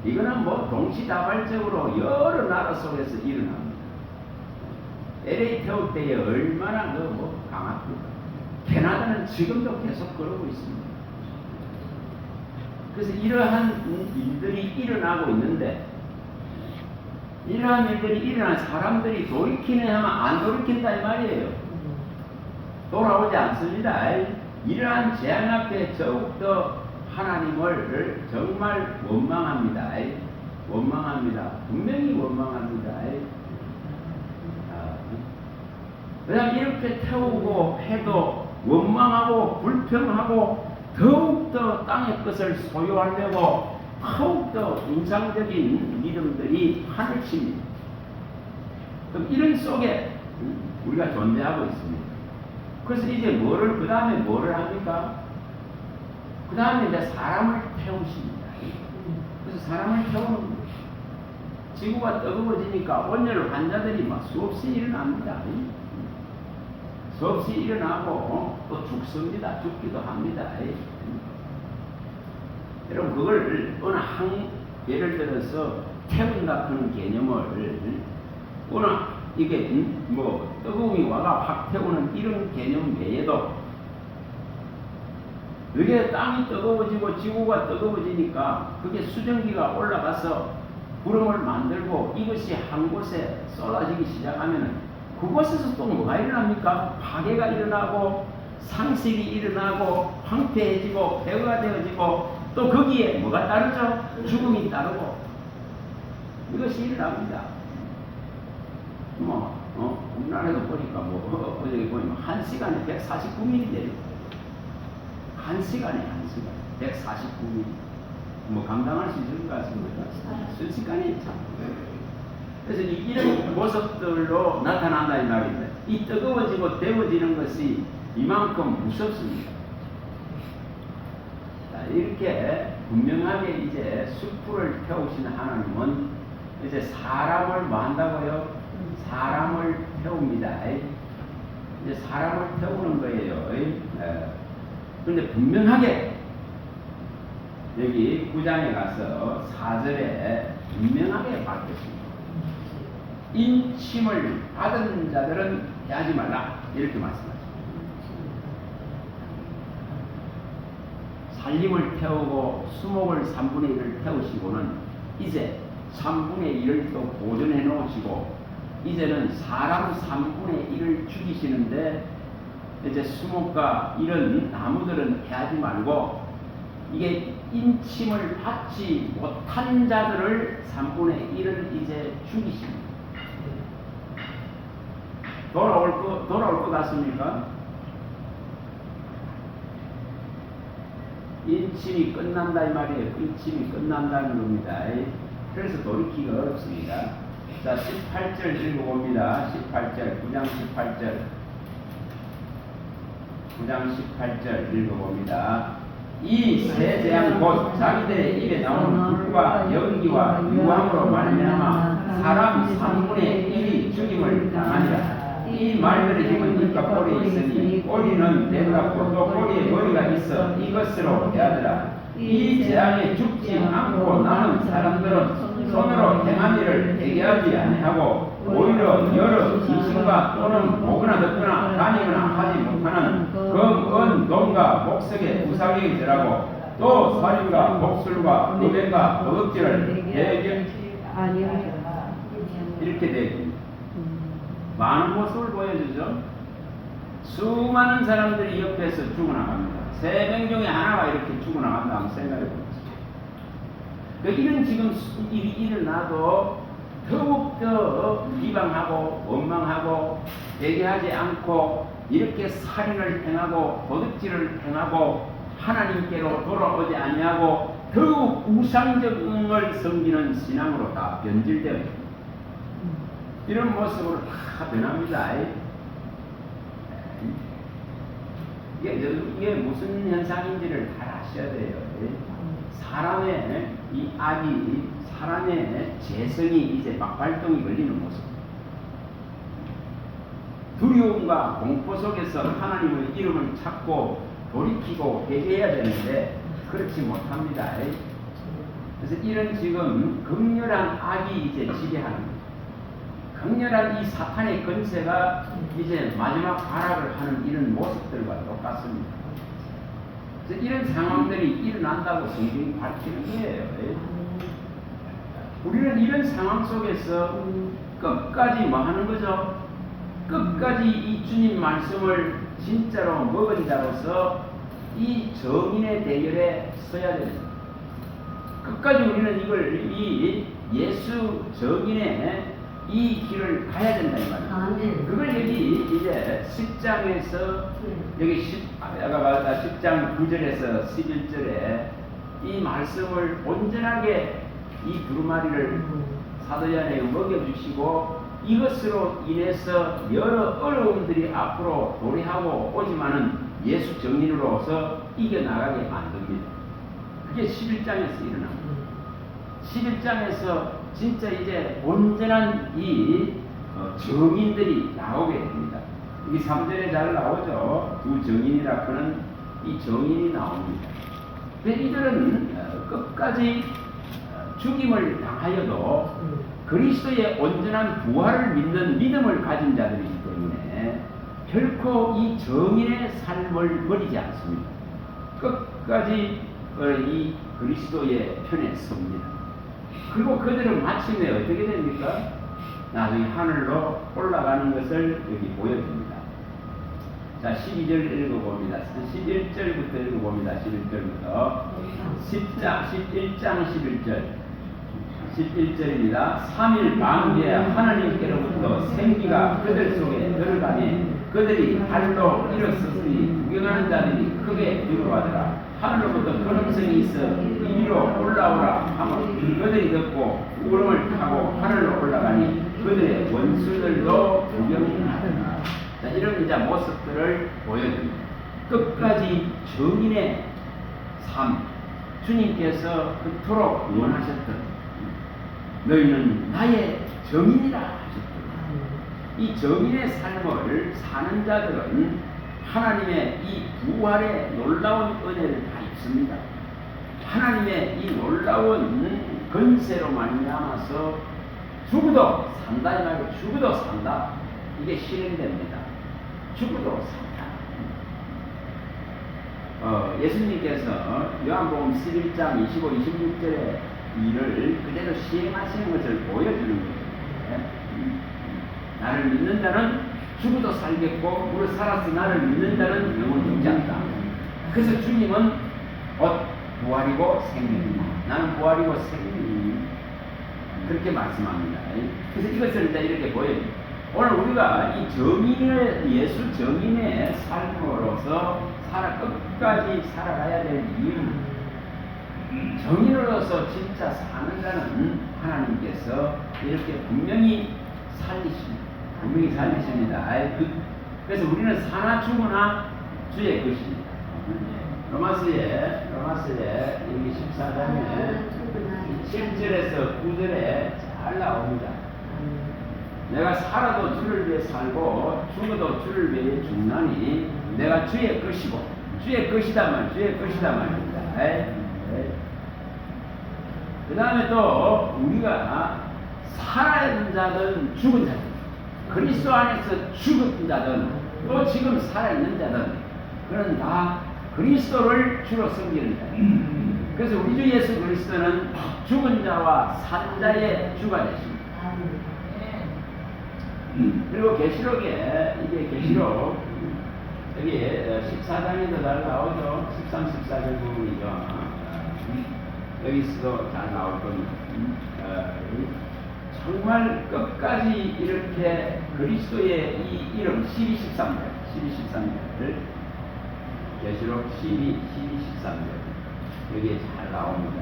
이거는 뭐 동시다발적으로 여러 나라 속에서 일어납니다. LA 태울 때에 얼마나 뭐 강합니까? 캐나다는 지금도 계속 그러고 있습니다. 그래서 이러한 일들이 일어나고 있는데 이러한 일들이 일어난 사람들이 돌이키냐 하면 안 돌이킨다 이 말이에요. 돌아오지 않습니다. 이러한 재앙 앞에 더욱더 하나님을 정말 원망합니다. 원망합니다. 분명히 원망합니다. 왜냐하면 이렇게 태우고 해도 원망하고 불평하고 더욱더 땅의 것을 소유하려고 더욱더 인상적인 믿음들이 하늘 칩니다. 그럼 이런 속에 우리가 존재하고 있습니다. 그래서 이제 그 다음에 뭐를 합니까? 그 다음에 이제 사람을 태우십니다. 그래서 사람을 태우는 거예요. 지구가 뜨거워지니까 온열 환자들이 막 수없이 일어납니다. 수없이 일어나고 또 죽습니다. 죽기도 합니다. 여러분 그걸 예를 들어서 태운다 하는 개념을 어느 이게 뭐 뜨거움이 와가 확 태우는 이런 개념 외에도 이게 땅이 뜨거워지고 지구가 뜨거워지니까 그게 수증기가 올라가서 구름을 만들고 이것이 한 곳에 쏟아지기 시작하면은 그곳에서 또 뭐가 일어납니까? 파괴가 일어나고 상식이 일어나고 황폐해지고 폐허가 되어지고 또 거기에 뭐가 따르죠? 죽음이 따르고 이것이 일어납니다. 우리나라에도 보니까 어제 보면 1시간에 149mm 돼요. 1시간에 149mm. 감당할 수 있을 것 같습니다. 순식간에 참. 그래서 이런 모습들로 나타난다 이 말입니다. 이 뜨거워지고 데워지는 것이 이만큼 무섭습니다. 자, 이렇게 분명하게 이제 숯불을 태우신 하나님은 이제 사람을 뭐 한다고요? 사람을 태웁니다. 이제 사람을 태우는 거예요. 그런데 분명하게 여기 9장에 가서 4절에 분명하게 밝혔습니다. 인침을 받은 자들은 하지 말라 이렇게 말씀하십니다. 살림을 태우고 수목을 3분의 1을 태우시고는 이제 3분의 1을 또 보존해 놓으시고 이제는 사람 3분의 1을 죽이시는데 이제 수목과 이런 나무들은 해하지 말고 이게 인침을 받지 못한 자들을 3분의 1을 이제 죽이십니다. 돌아올 것 같습니까? 인침이 끝난다 이 말이에요. 인침이 끝난다는 겁니다. 그래서 돌이키기가 어렵습니다. 자, 18절 읽어봅니다. 18절, 9장 18절. 9장 18절 읽어봅니다. 이 새 재앙 곧 자기들의 입에 나오는 불과 연기와 유황으로 말미암아 사람 3분의 1이 죽임을 당하니라. 이 말들의 힘은 입과 꼬리에 있으니 꼬리는 내놓고 또 꼬리에 머리가 있어 이것으로 대하더라. 이 재앙에 죽지 않고 남은 사람들은 손으로 행한 일을 회개하지 아니하고 오히려 여러 임신과 또는 보거나 듣거나 다니거나 하지 못하는 금, 은, 돈과 목석의 우상에게 절하고 또 살인과 목술과 음행과 도둑질을 회개 이렇게 되고 많은 모습을 보여주죠. 수많은 사람들이 옆에서 죽어나갑니다. 3명 중에 하나가 이렇게 죽어나간다 한번 생각해보세요. 이런 지금 일이 일어나도 더욱더 비방하고 원망하고 얘기하지 않고 이렇게 살인을 행하고 도둑질을 행하고 하나님께로 돌아오지 아니하고 더욱 우상적을 섬기는 신앙으로 다 변질되어 있습니다. 이런 모습으로 다 변합니다. 이게 무슨 현상인지를 잘 아셔야 돼요. 사람의 이 악이, 사람의 재성이 이제 막 발동이 걸리는 모습. 두려움과 공포 속에서 하나님의 이름을 찾고 돌이키고 회개해야 되는데 그렇지 못합니다. 그래서 이런 지금 극렬한 악이 이제 지배하는 거예요. 강렬한 이 사탄의 권세가 이제 마지막 발악을 하는 이런 모습들과 똑같습니다. 그래서 이런 상황들이 일어난다고 성경이 밝히는 거예요. 우리는 이런 상황 속에서 끝까지 뭐 하는 거죠? 끝까지 이 주님 말씀을 진짜로 먹은 자로서 이 정인의 대결에 서야 됩니다. 끝까지 우리는 이 예수 정인의 이 길을 가야 된다 이 말이에요. 그걸 여기 이제 10장에서 여기 10장 9절에서 11절에 이 말씀을 온전하게 이 두루마리를 사도 요한에게 먹여주시고 이것으로 인해서 여러 어려움들이 앞으로 도래하고 오지만은 예수 정인으로서 이겨나가게 만듭니다. 그게 11장에서 일어납니다. 11장에서 진짜 이제 온전한 이 정인들이 나오게 됩니다. 이 3절에 잘 나오죠. 두 정인이라 하는 이 정인이 나옵니다. 근데 이들은 끝까지 죽임을 당하여도 그리스도의 온전한 부활을 믿는 믿음을 가진 자들이기 때문에 결코 이 정인의 삶을 버리지 않습니다. 끝까지 이 그리스도의 편에 섭니다. 그리고 그들은 마침내 어떻게 됩니까? 나중에 하늘로 올라가는 것을 여기 보여줍니다. 자, 12절 읽어봅니다. 11절부터 읽어봅니다. 11절부터 11장 11절 11절입니다. 3일 밤 뒤에 하나님께로부터 생기가 그들 속에 들어가니 그들이 발로 일어섰으니 구경하는 자들이 크게 두려워하더라. 하늘로부터 큰 음성이 있어 이리로 올라오라 하면 그들이 듣고 구름을 타고 하늘로 올라가니 그들의 원수들도 구경하더라. 자, 이런 이제 모습들을 보여줍니다. 끝까지 정인의 삶, 주님께서 그토록 원하셨던 너희는 나의 정인이라 하셨던 이 정인의 삶을 사는 자들은 하나님의 이 부활의 놀라운 은혜를 다 입습니다. 하나님의 이 놀라운 권세로 말미암아서 죽어도 산다 이 말고 죽어도 산다 이게 실현됩니다. 죽어도 산다. 예수님께서 요한복음 11장 25, 26절에 이를 그대로 시행하시는 것을 보여주는 거예요. 나를 믿는 자는 죽어도 살겠고 무릇 살아서 나를 믿는 자는 영원 죽지 않다. 그래서 주님은 부활이고 생명이다. 나는 부활이고 생명이다. 그렇게 말씀합니다. 그래서 이것을 이제 이렇게 보여줍니다. 오늘 우리가 이 정인의 예수 정인의 삶으로서 끝까지 살아가야 될 이유는 정인으로서 진짜 사는 자는 하나님께서 이렇게 분명히 살리십니다. 그래서 우리는 사나 죽으나 주의 것입니다. 로마서에 여기 14장에 7절에서 9절에 잘 나옵니다. 내가 살아도 주를 위해 살고 죽어도 주를 위해 죽나니 내가 주의 것이고 주의 것이다 말입니다. 그 다음에 또 우리가 살아있는 자든 죽은 자든 그리스도 안에서 죽은 자든 또 지금 살아있는 자든 그는 다 그리스도를 주로 섬기는 자예요. 그래서 우리 주 예수 그리스도는 죽은 자와 산 자의 주가 되십니다. 그리고 계시록에 이게 계시록 여기 14장에도 잘 나오죠. 13, 14절 부분이죠. 여기서도 잘 나올 겁니다. 정말 끝까지 이렇게 그리스도의 이 이름 12, 13절 계시록 12, 13절 여기에 잘 나옵니다.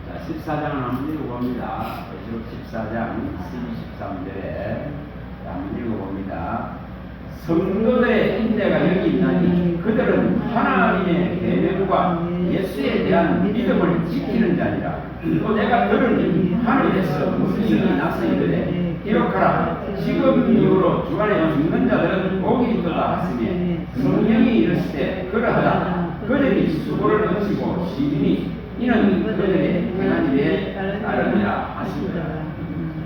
자, 14장을 한번 읽어봅니다. 계시록 14장 12, 13절에 한번 읽어봅니다. 성도들의 인내가 여기 있나니 그들은 하나님의 계명과 예수에 대한 믿음을 지키는 자니라. 또 내가 들으니 하늘에서 무슨 일이 났으이르되 기록하라. 지금 이후로 주 안에 죽는 자들은 복이 있도다 하시니 성령이 이르시되 그러하다. 그들이 수고를 거치고 시리니 이는 그들의 행한 일에 따르니라 하시니라.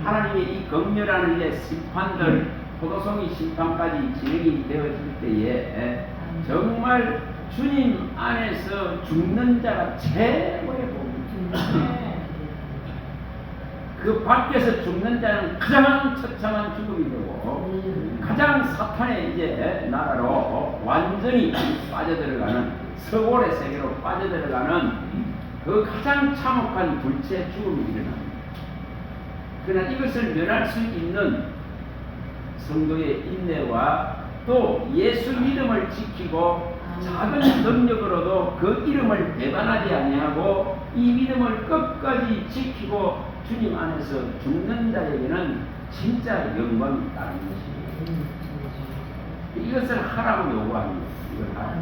하나님의 이 긍휼한 일의 심판들 포도송이 심판까지 진행이 되어질 때에 정말 주님 안에서 죽는 자가 최고의 복입니다. 그 밖에서 죽는 자는 가장 처참한 죽음이 되고 가장 사탄의 이제 나라로 완전히 빠져들어가는 서골의 세계로 빠져들어가는 그 가장 참혹한 둘째 죽음이 일어납니다. 그러나 이것을 면할 수 있는 성도의 인내와 또 예수 믿음을 지키고 작은 능력으로도 그 이름을 배반하지 아니하고 이 믿음을 끝까지 지키고 주님 안에서 죽는 자에게는 진짜 영광이 있다는 것입니다. 이것을 하라고 요구합니다. 이걸 하라.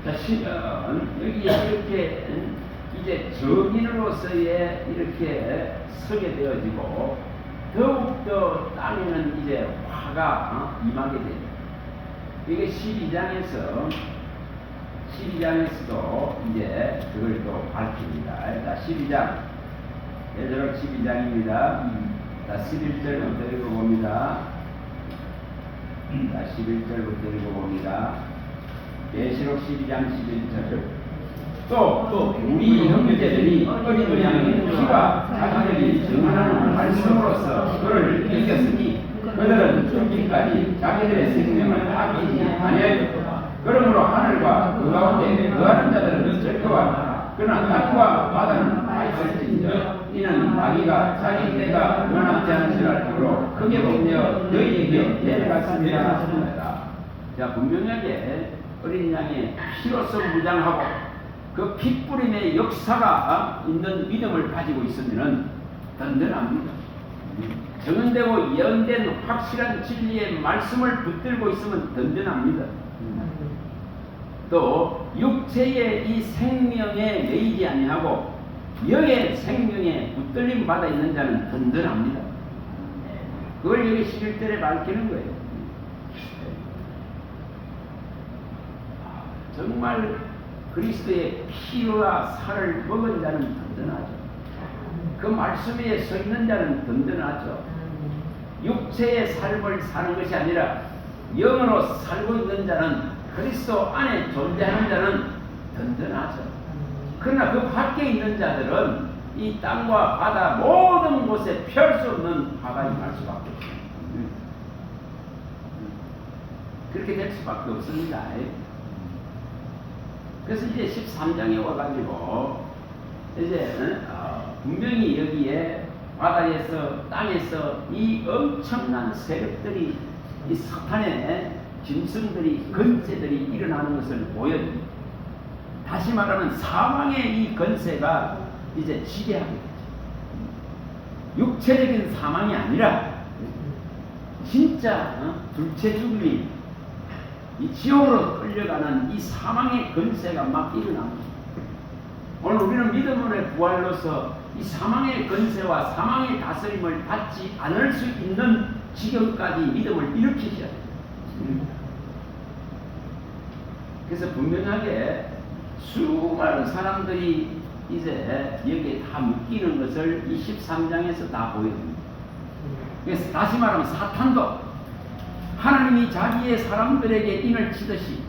자, 시면 여기에 이렇게 이제 정인으로서의 이렇게 서게 되어지고 더욱더 땅에는 이제 화가 임하게 됩니다. 이게 12장에서도 이제 그걸 또 밝힙니다. 자, 12장. 예전록 12장입니다. 자, 11절부터 읽어봅니다. 자, 11절부터 읽어봅니다. 계시록 12장 11절. 또 우리 형제들이 어린 양의 피가 자기들이 정하는 말씀으로서 그를 이겼으니 그들은 죽기까지 자기들의 생명을 아끼지 아니하였도다. 그러므로 하늘과 그 가운데 거하는 자들은 즐거워하나 그러나 땅과 바다는 아있을지니라. 이는 마귀가 자기 때가 원하지 않은 줄 알므로 크게 복내어 너희에게 내려갔습니다 하셨습니다. 자, 분명하게 어린 양의 피로서 무장하고 그 핏뿌림의 역사가 있는 믿음을 가지고 있으면 든든합니다. 정언되고 예언된 확실한 진리의 말씀을 붙들고 있으면 든든합니다. 또 육체의 이 생명에 매이지 아니하고 영의 생명에 붙들림 받아 있는 자는 든든합니다. 그걸 여기 11절에 밝히는 거예요. 정말 그리스도의 피와 살을 먹은 자는 든든하죠. 그 말씀 위에 서 있는 자는 든든하죠. 육체의 삶을 사는 것이 아니라 영으로 살고 있는 자는 그리스도 안에 존재하는 자는 든든하죠. 그러나 그 밖에 있는 자들은 이 땅과 바다 모든 곳에 펼 수 없는 화가 임할 수밖에 없습니다. 그렇게 될 수밖에 없습니다. 그래서 이제 13장에 와가지고 이제 분명히 여기에 바다에서 땅에서 이 엄청난 세력들이 이 사탄의 짐승들이 건세들이 일어나는 것을 보여줍니다. 다시 말하면 사망의 이 건세가 이제 지배하게 되죠. 육체적인 사망이 아니라 진짜 둘째 죽음이 이 지옥으로 끌려가는 이 사망의 건세가 막 일어납니다. 오늘 우리는 믿음의 부활로서 이 사망의 권세와 사망의 다스림을 받지 않을 수 있는 지경까지 믿음을 일으키셔야 됩니다. 그래서 분명하게 수많은 사람들이 이제 여기에 다 묶이는 것을 이 13장에서 다 보여줍니다. 그래서 다시 말하면 사탄도 하나님이 자기의 사람들에게 인을 치듯이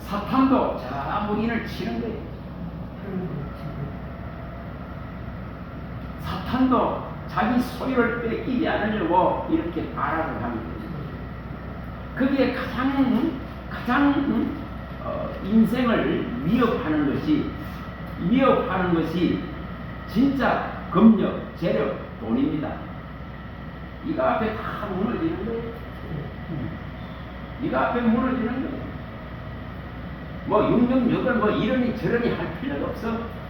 사탄도 전부 인을 치는 거예요. 사탄도 자기 소유를 뺏기지 않으려고 이렇게 발악을 합니다. 거기에 가장 인생을 위협하는 것이 진짜 금력, 재력, 돈입니다. 이거 앞에 다 무너지는 거예요. 이거 앞에 무너지는 거예요. 뭐 666을 뭐 이러니 저러니 할 필요가 없어.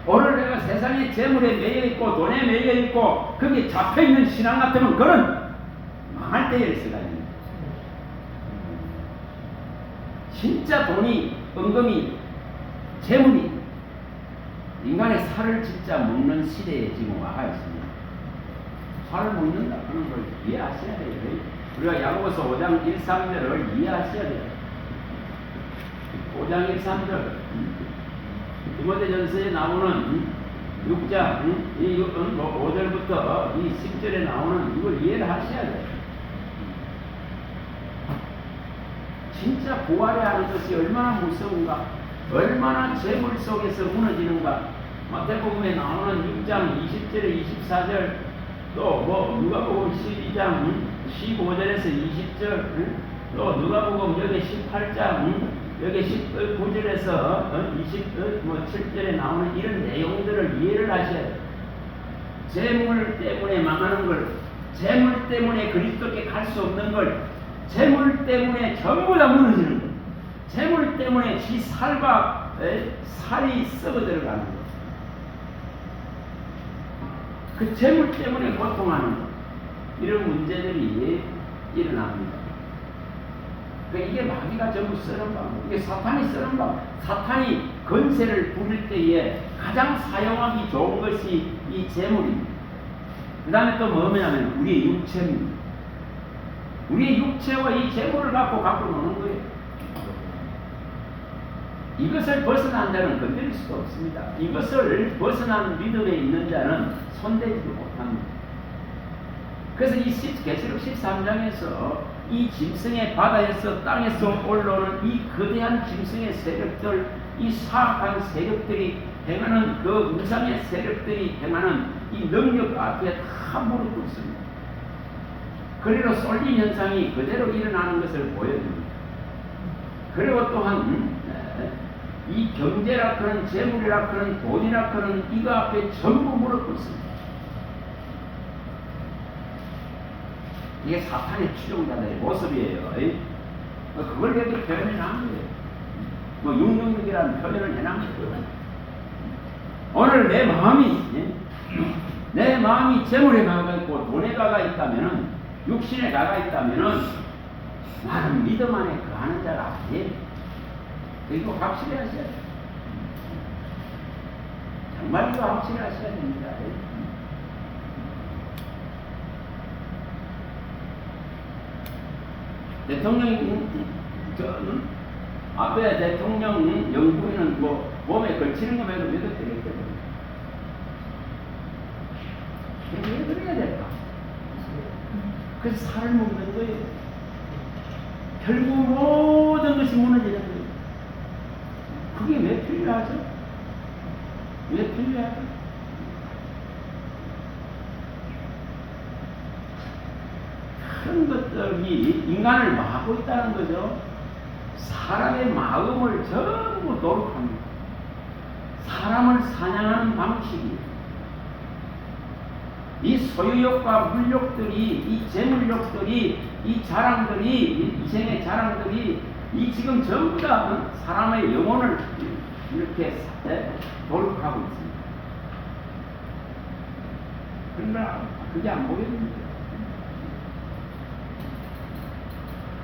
오늘 내가 세상에 재물에 매여있고 돈에 매여있고 거기에 잡혀있는 신앙 같으면 그건 망할 때에 있어야 됩니다. 진짜 돈이, 은금이, 재물이 인간의 살을 진짜 먹는 시대에 지금 와가 있습니다. 살을 먹는다 그런 걸 이해하셔야 돼요. 우리가 야고보서 5장 1, 3절을 이해하셔야 돼요. 5장 1, 3절 디모데전서에 나오는 6장 5절부터 이 10절에 나오는 이걸 이해를 하셔야 돼요. 진짜 부활해야 하는 것이 얼마나 무서운가, 얼마나 재물 속에서 무너지는가. 마태복음에 나오는 6장 20절에 24절, 또 누가복음 12장 15절에서 20절, 또 누가복음 여기 18장 여기 19절에서 27절에 나오는 이런 내용들을 이해를 하셔야 돼요. 재물 때문에 망하는 걸, 재물 때문에 그리스도께 갈 수 없는 걸, 재물 때문에 전부 다 무너지는 것, 재물 때문에 지 살과 살이 썩어 들어가는 것, 그 재물 때문에 고통하는 것, 이런 문제들이 일어납니다. 그러니까 이게 마귀가 전부 쓰는 방법, 이게 사탄이 쓰는 방법. 사탄이 권세를 부릴 때에 가장 사용하기 좋은 것이 이 재물입니다. 그 다음에 또 뭐냐면 우리의 육체입니다. 우리의 육체와 이 재물을 갖고 노는 거예요. 이것을 벗어난 자는 건드릴 수가 없습니다. 이것을 벗어난 믿음에 있는 자는 손대지도 못합니다. 그래서 이 계시록 13장에서 이 짐승의 바다에서 땅에서 올라오는 이 거대한 짐승의 세력들, 이 사악한 세력들이 행하는 그 우상의 세력들이 행하는 이 능력 앞에 다 무릎 꿇습니다. 그리고 쏠림 현상이 그대로 일어나는 것을 보여줍니다. 그리고 또한 이 경제라 그런 재물이라 그런 돈이라 그런 이거 앞에 전부 무릎 꿇습니다. 이게 사탄의 추종자들의 모습이에요. 그걸 그렇게 표현해 놓은 거예요. 뭐 666이라는 표현을 해놓은 거예요. 오늘 내 마음이 재물에 가가 있고 돈에 가가 있다면은, 육신에 가가 있다면은 나는 믿음 안에 거하는 자가 아니에요. 이거 확실히 하셔야 돼요. 정말 이거 확실히 하셔야 됩니다. 대통령, 앞에 대통령 영부인은 뭐 몸에 걸치는 거 말고 믿을 때가 있거든요. 왜 그래야 될까? 그래서 살을 먹는 거예요. 결국 모든 것이 무너지는 거예요. 그게 왜 필요하죠? 왜 필요하죠? 그런 것들이 인간을 막고 있다는 거죠. 사람의 마음을 전부 노력합니다. 사람을 사냥하는 방식이 이 소유욕과 물욕들이, 이 재물욕들이, 이 자랑들이, 이 이생의 자랑들이 이 지금 전부 다 사람의 영혼을 이렇게 도륙하고 있습니다. 그러나 그게 안 보여집니다.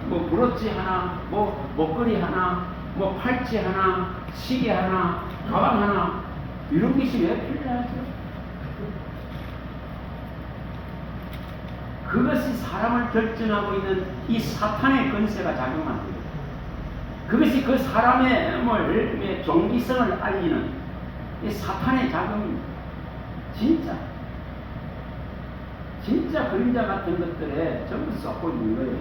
뭐 브로치 하나, 뭐 목걸이 하나, 뭐 팔찌 하나, 시계 하나, 가방 하나, 이런 것이 왜 필요하죠? 그것이 사람을 결정하고 있는 이 사탄의 권세가 작용합니다. 그것이 그 사람의 종기성을 알리는 이 사탄의 작용입니다. 진짜 그림자 같은 것들에 전부 썩고 있는 거예요.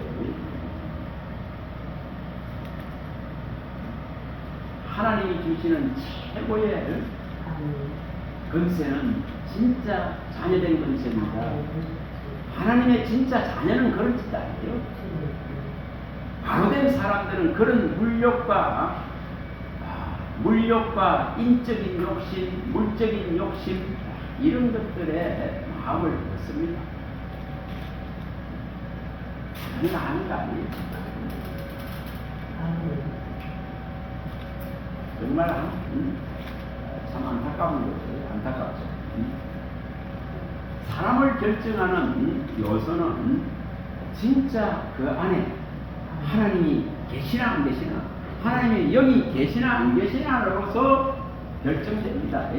하나님이 주시는 최고의 권세는 진짜 자녀된 권세입니다. 하나님의 진짜 자녀는 그런 짓 아니에요. 바로된 사람들은 그런 물욕과 인적인 욕심, 물적인 욕심 이런 것들에 마음을 얻습니다. 그런 거 아닌 거 아니에요? 정말 참 안타까운 거죠. 안타깝죠. 사람을 결정하는 요소는 진짜 그 안에 하나님이 계시나 안 계시나, 하나님의 영이 계시나 안 계시나로서 결정됩니다.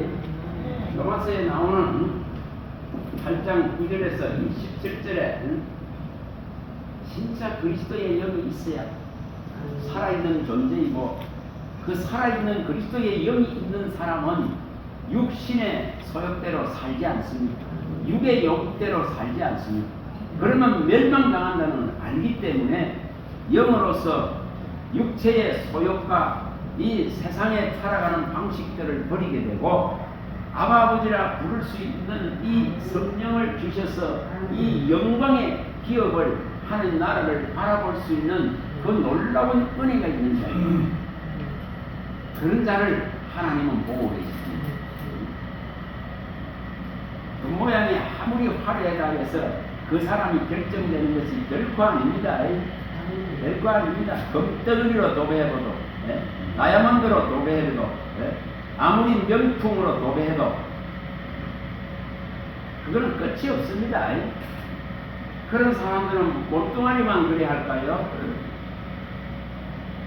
로마서에 나오는 8장 9절에서 17절에 진짜 그리스도의 영이 있어야 살아있는 존재이고, 그 살아있는 그리스도의 영이 있는 사람은 육신의 소욕대로 살지 않습니다. 육의 욕대로 살지 않습니다. 그러면 멸망당한다는 걸 알기 때문에 영으로서 육체의 소욕과 이 세상에 살아가는 방식들을 버리게 되고, 아바 아버지라 부를 수 있는 이 성령을 주셔서 이 영광의 기업을 하는 나라를 바라볼 수 있는 그 놀라운 은혜가 있는 자예요. 그런 자를 하나님은 보고 계십니다. 그 모양이 아무리 화려하다 해서 그 사람이 결정되는 것이 결코 아닙니다. 결코 아닙니다. 금덩어리로 도배해도, 다이아몬드로 도배해도, 아무리 명품으로 도배해도 그거는 끝이 없습니다. 그런 사람들은 몸뚱아리만 그래 할까요?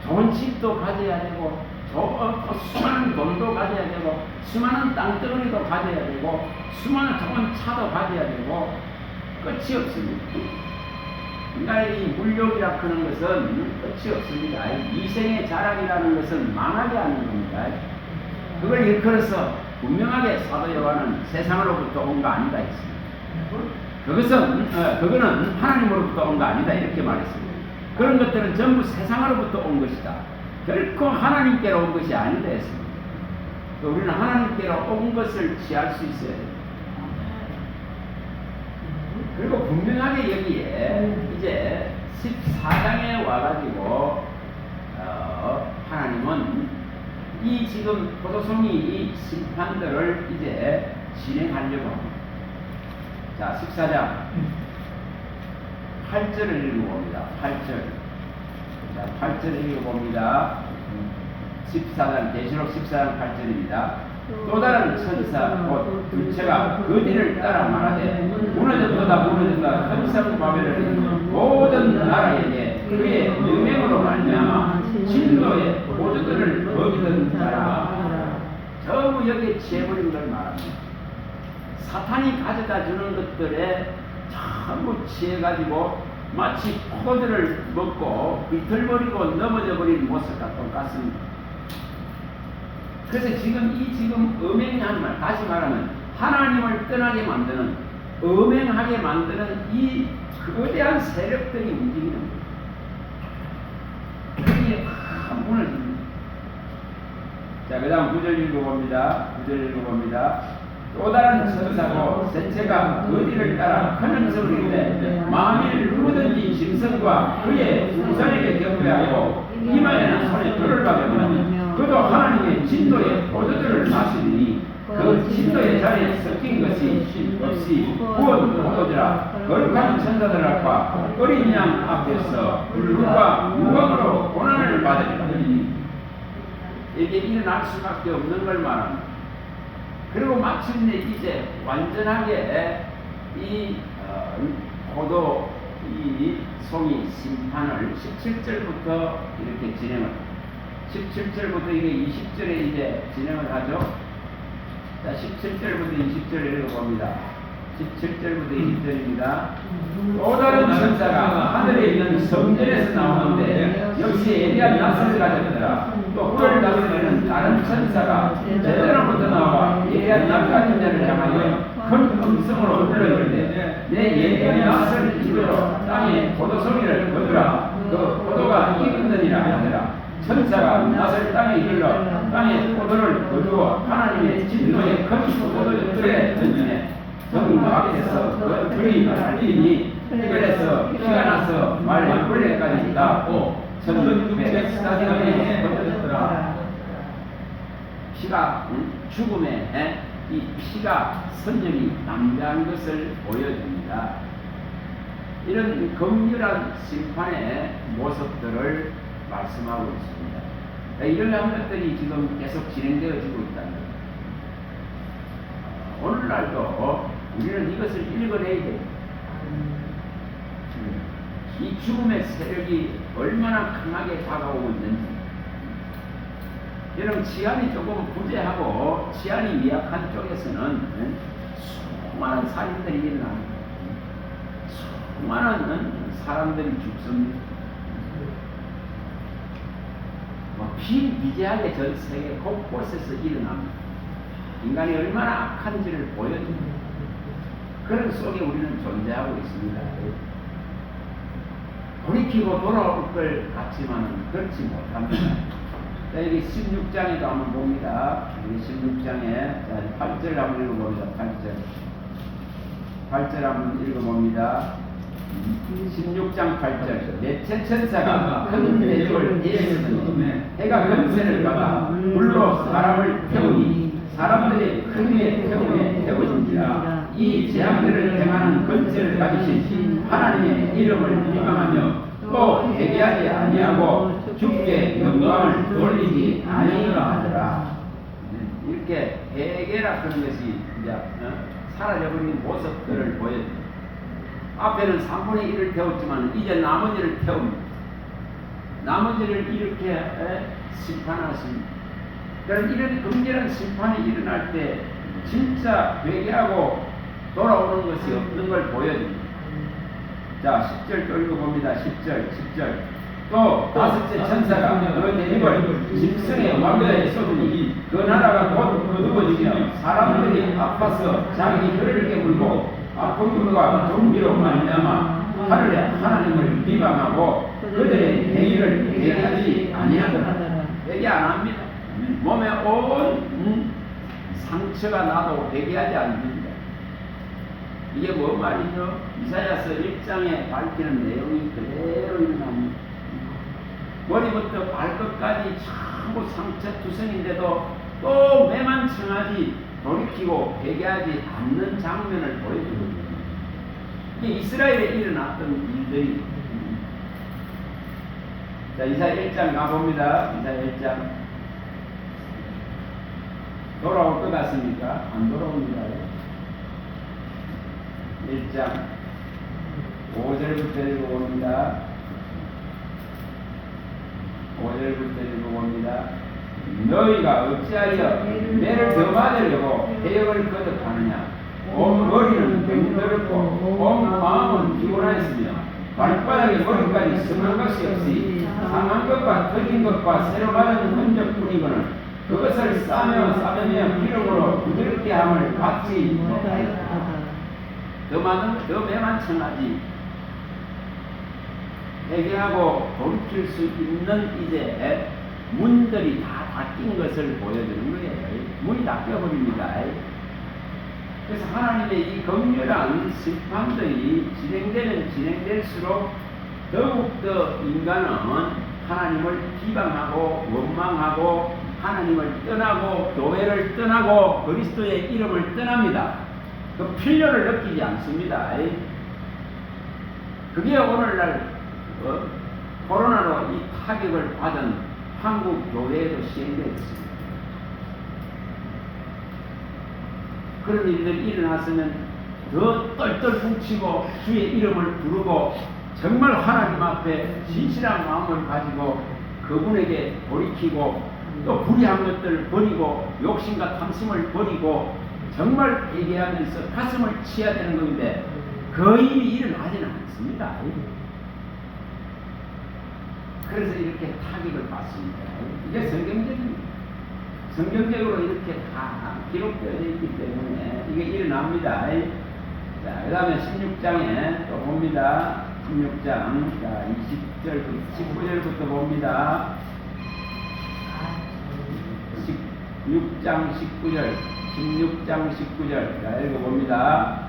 좋은 집도 가져야 되고, 수많은 돈도 가져야 되고, 수많은 땅덩어리도 가져야 되고, 수많은 좋은 차도 가져야 되고, 끝이 없습니다. 인간의 이 물욕이라 하는 것은 끝이 없습니다. 이생의 자랑이라는 것은 망하게 하는 겁니다. 그걸 일컬어서 분명하게 사도 요한은 세상으로부터 온 거 아니다 했습니다. 그거는 하나님으로부터 온 거 아니다 이렇게 말했습니다. 그런 것들은 전부 세상으로부터 온 것이다. 결코 하나님께로 온 것이 아니다 했습니다. 우리는 하나님께로 온 것을 취할 수 있어야 됩니다. 그리고 분명하게 여기에 이제 14장에 와가지고 하나님은 이 지금 포도송이 이 심판들을 이제 진행하려고 합니다. 자, 14장 8절을 읽어봅니다. 8절. 자, 8절 읽어봅니다. 14장, 계시록 14장 8절입니다. 또 다른 천사 곧 둘째가 그 뒤를 따라 말하되 무너졌도다 무너졌다 천상 바벨론이 모든 나라에게 그의 명령으로 말미암아 진노의 보조들을 먹이던 자라. 전부 여기에 취해버린 걸 말합니다. 사탄이 가져다 주는 것들에 전부 취해가지고 마치 포도들을 먹고 비틀거리고 넘어져 버린 모습과 똑같습니다. 그래서 지금 음행한 말, 다시 말하면 하나님을 떠나게 만드는, 음행하게 만드는 이 거대한 세력들이 움직이는 거예요. 그게 무너집니다. 자, 그 다음 9절 읽어봅니다. 9절 읽어봅니다. 또 다른 천사고 셋째가 그 뒤를 따라 큰 소리인데 만일 누구든지 짐승과 그의 우선에게 경배하고 이마에는 손에 돌을 박으면 그도 하나님의 진노의 보조들을 마시니 그 진노의 자리에 섞인 것이 없이 구원 보도자라 거룩한 천사들 앞과 어린 양 앞에서 불과 유광으로 고난을 받으리라. 이게 일어날 수밖에 없는 걸 말합니다. 그리고 마침내 이제 완전하게 이 포도 이 송이 심판을 17절부터 이렇게 진행을, 17절부터 이게 20절에 이제 진행을 하죠. 자, 17절부터 20절 읽어봅니다. 17절부터 20절입니다. 또 다른 천사가 하늘에 있는 성전에서 나오는데 역시 예리한 낯을 가졌더라. 또 그를 다스리는 다른 천사가 제대로부터 나와 예리한 낯 가진 자를 향하여 큰 음성으로 불러이르되 내 예리한 낯을 입으러 땅에 포도송이를 거두라. 그 포도가 익었느니라 하더라. 천사가 낯을 땅에 이르러 땅에 포도를 거두어 하나님의 진노의 큰 포도주들에 던지네. 성 앞에서 그 들이 날리니 그래서 피가 나서 말벌레까지 닿고 천국에 스타디움에 던져졌더라. 피가 죽음에 이 피가 선명히 낭비한 것을 보여줍니다. 이런 극렬한 심판의 모습들을 말씀하고 있습니다. 이러한 것들이 지금 계속 진행되어지고 있다는 거예요. 오늘날도 우리는 이것을 읽어내야 돼요. 이 죽음의 세력이 얼마나 강하게 다가오고 있는지. 여러분, 치안이 조금 부재하고 치안이 미약한 쪽에서는 수많은 살인들이 일어납니다. 수많은 사람들이 죽습니다. 비일비재하게 전 세계 곳곳에서 일어납니다. 인간이 얼마나 악한지를 보여줍니다. 그런 속에 우리는 존재하고 있습니다. 돌이키고 돌아올 걸 같지만 그렇지 못합니다. 자, 여기 16장에도 한번 봅니다. 여기 16장에 8절 한번 읽어봅니다. 8절 한번 읽어봅니다. 16장 8절. 넷째 천사가 큰 대적을 예수더니 해가 권세를 받아 불로 사람을 태우니 사람들이 크게 태워진지라. 이 재앙들을 행하는 권세를 가지신 하나님의 이름을 비방하며 또 회개하지 아니하고 주께 영광을 돌리지 아니하라 하더라. 이렇게 회개라 그런 것이 이제 사라져버린 모습들을 보여줍니다. 앞에는 3분의 1을 태웠지만 이제 나머지를 태웁니다. 나머지를 이렇게 심판하십니다. 그런 이런 극렬한 심판이 일어날 때 진짜 회개하고 돌아오는 것이 없는 걸 보여줍니다. 자, 10절 또 읽어봅니다. 10절. 또 다섯째 천사가 그 대립을 짐승의 왕좌에 쏟으니 그 나라가 곧 거두어지며 사람들이 아파서 자기 혀를 깨물고 아픔과 종비로 말미암아 하늘에 하나님을 비방하고 그들의 행위를 회개하지 아니하더라. 회개 안 합니다. 몸에 온 상처가 나도 회개하지 않습니다. 이게 뭐 말이죠? 이사야서 1장에 밝히는 내용이 그대로 일어납니다. 머리부터 발끝까지 전부 상처투성인데도 또 매만청하지 돌이키고 회개하지 않는 장면을 보여주거든요. 이게 이스라엘에 일어났던 일들이. 자, 이사야 1장 가봅니다. 이사야 1장. 돌아올 것 같습니까? 안 돌아옵니다. 1장 5절부터 읽어봅니다. 5절부터 읽어봅니다. 너희가 어찌하여 매를 더 맞으려고 해역을 거듭하느냐. 온 머리는 병들었고 온 마음은 피곤하였으며 발바닥에 머리까지 성한 것이 없이 상한 것과 터진 것과 새로 맞은 흔적뿐이거늘 그것을 싸매며 기름으로 부드럽게 함을 받지 못하였다. 더 매만청하지. 회개하고 돌이킬 수 있는 이제 문들이 다 닫힌 것을 보여주는 거예요. 문이 닫혀버립니다. 그래서 하나님의 이 극렬한 심판들이 진행되면 진행될수록 더욱더 인간은 하나님을 비방하고 원망하고 하나님을 떠나고 교회를 떠나고 그리스도의 이름을 떠납니다. 그 필요를 느끼지 않습니다. 그게 오늘날 코로나로 이 타격을 받은 한국 교회에도 시행되어 있습니다. 그런 일들이 일어났으면 더 똘똘 뭉치고 주의 이름을 부르고 정말 하나님 앞에 진실한 마음을 가지고 그분에게 돌이키고 또 불의한 것들을 버리고 욕심과 탐심을 버리고 정말 회개하면서 가슴을 치야 되는 것인데 거의 일어나지는 않습니다. 그래서 이렇게 타격을 받습니다. 이게 성경적으로 이렇게 다 기록되어 있기 때문에 이게 일어납니다. 자, 그 다음에 16장에 또 봅니다. 16장, 자, 19절부터 봅니다. 16장 19절. 자, 읽어봅니다.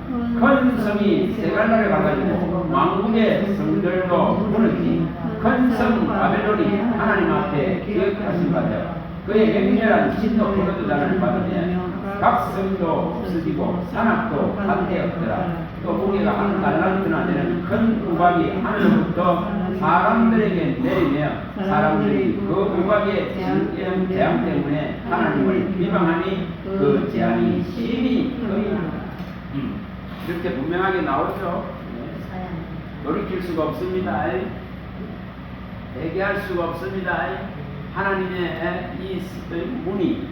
큰 성이 세갈날에 가가지고 왕국의 성들도 무너지 큰 성 바벨론이 하나님 앞에 기억하신 바죠. 그의 맹렬한 진노 포도주잔을 받으며 각 성도 없어지고 산악도 한데 없더라. 또 무게가 한 달란트나 되는 큰 우박이 하늘로부터 사람들에게 내리며 사람들이 그 우박의 재앙 때문에 하나님을 비방하니 그 재앙이 심히 크니라. 이렇게 분명하게 나오죠. 돌이킬 수가 없습니다. 회개할 수가 없습니다. 하나님의 이 문이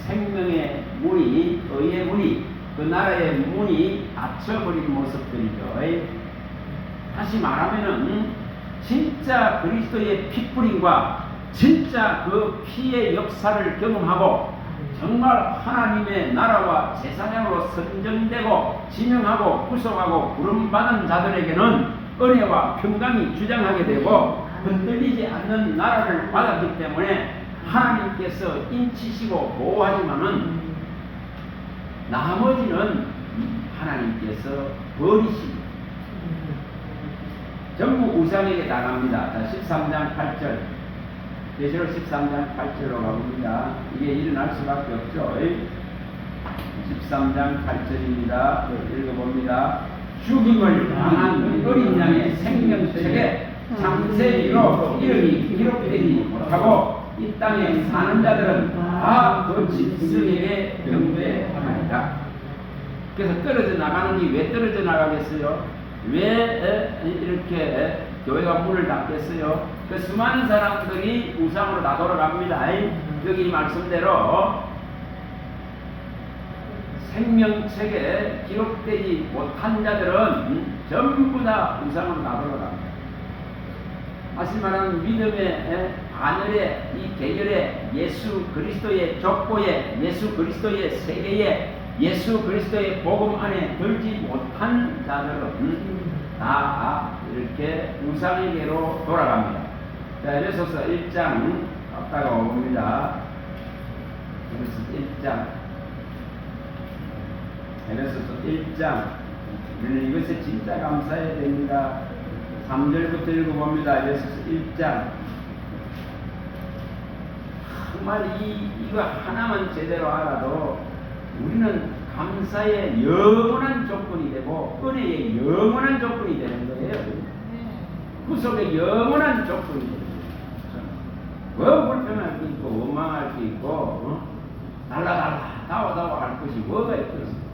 생명의 문이, 의의 문이, 그 나라의 문이 닫혀버린 모습들이죠. 다시 말하면은 진짜 그리스도의 피뿌림과 진짜 그 피의 역사를 경험하고 정말 하나님의 나라와 제사장으로 선정되고 지명하고 구속하고 부름받은 자들에게는 은혜와 평강이 주장하게 되고 흔들리지 않는 나라를 받았기 때문에 하나님께서 인치시고 보호하지만은 나머지는 하나님께서 버리십니다. 전부 우상에게 나갑니다. 자, 13장 8절. 계시록 13장 8절로 가봅니다. 이게 일어날 수밖에 없죠. 13장 8절입니다. 읽어봅니다. 죽임을 당한 어린 양의 생명책에 창세기로 이름이 기록되지 못하고 이 땅에 사는 자들은 다 그 짐승에게 경배하리라. 그래서 떨어져 나가는 게 왜 떨어져 나가겠어요? 왜 이렇게 교회가 문을 닫겠어요? 그 수많은 사람들이 우상으로 다 돌아갑니다. 여기 말씀대로 생명책에 기록되지 못한 자들은 전부 다 우상으로 다 돌아갑니다. 다시 말하면 믿음의 반열에 이 계열에 예수 그리스도의 족보에 예수 그리스도의 세계에 예수 그리스도의 복음 안에 들지 못한 자들은 다 이렇게 우상에게로 돌아갑니다. 자, 에베소서 1장 앞다가 옵니다. 에베소서 1장 우리는 이것에 진짜 감사해야 됩니다. 3절부터 읽어봅니다. 에베소서 1장. 정말 이거 하나만 제대로 알아도 우리는 감사의 영원한 조건이 되고 은혜의 영원한 조건이 되는 거예요. 구속의 영원한 조건이 되는 거예요. 뭐 불평할 게 있고 원망할 게 있고 달라달라 다워다워 할 것이 뭐가 있겠습니까?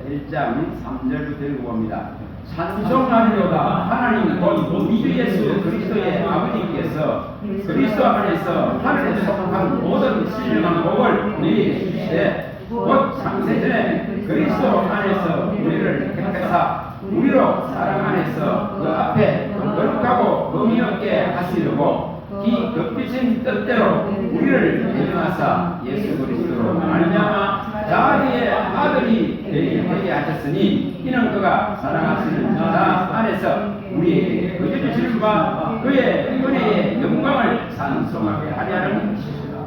1장 3절부터 읽어봅니다. 찬송하리로다. 하나님 곧 우리 주 예수 그리스도의 아버지께서 그리스도 안에서 하늘에 속한 모든 신령한 복을 우리에게 주시되 곧 창세전에 그리스도 안에서 우리를 택하사 우리로 사랑 안에서 그 앞에 거룩하고 의미 없게 하시려고 이 급비신 뜻대로 우리를 대명하사 예수 그리스도로 말미암아 자기의 아들이 되게 하셨으니 이는 그가 사랑하시는 자 안에서 우리에게 거저 주시는 바 그의 은혜의 영광을 찬송하게 하려는 것이다.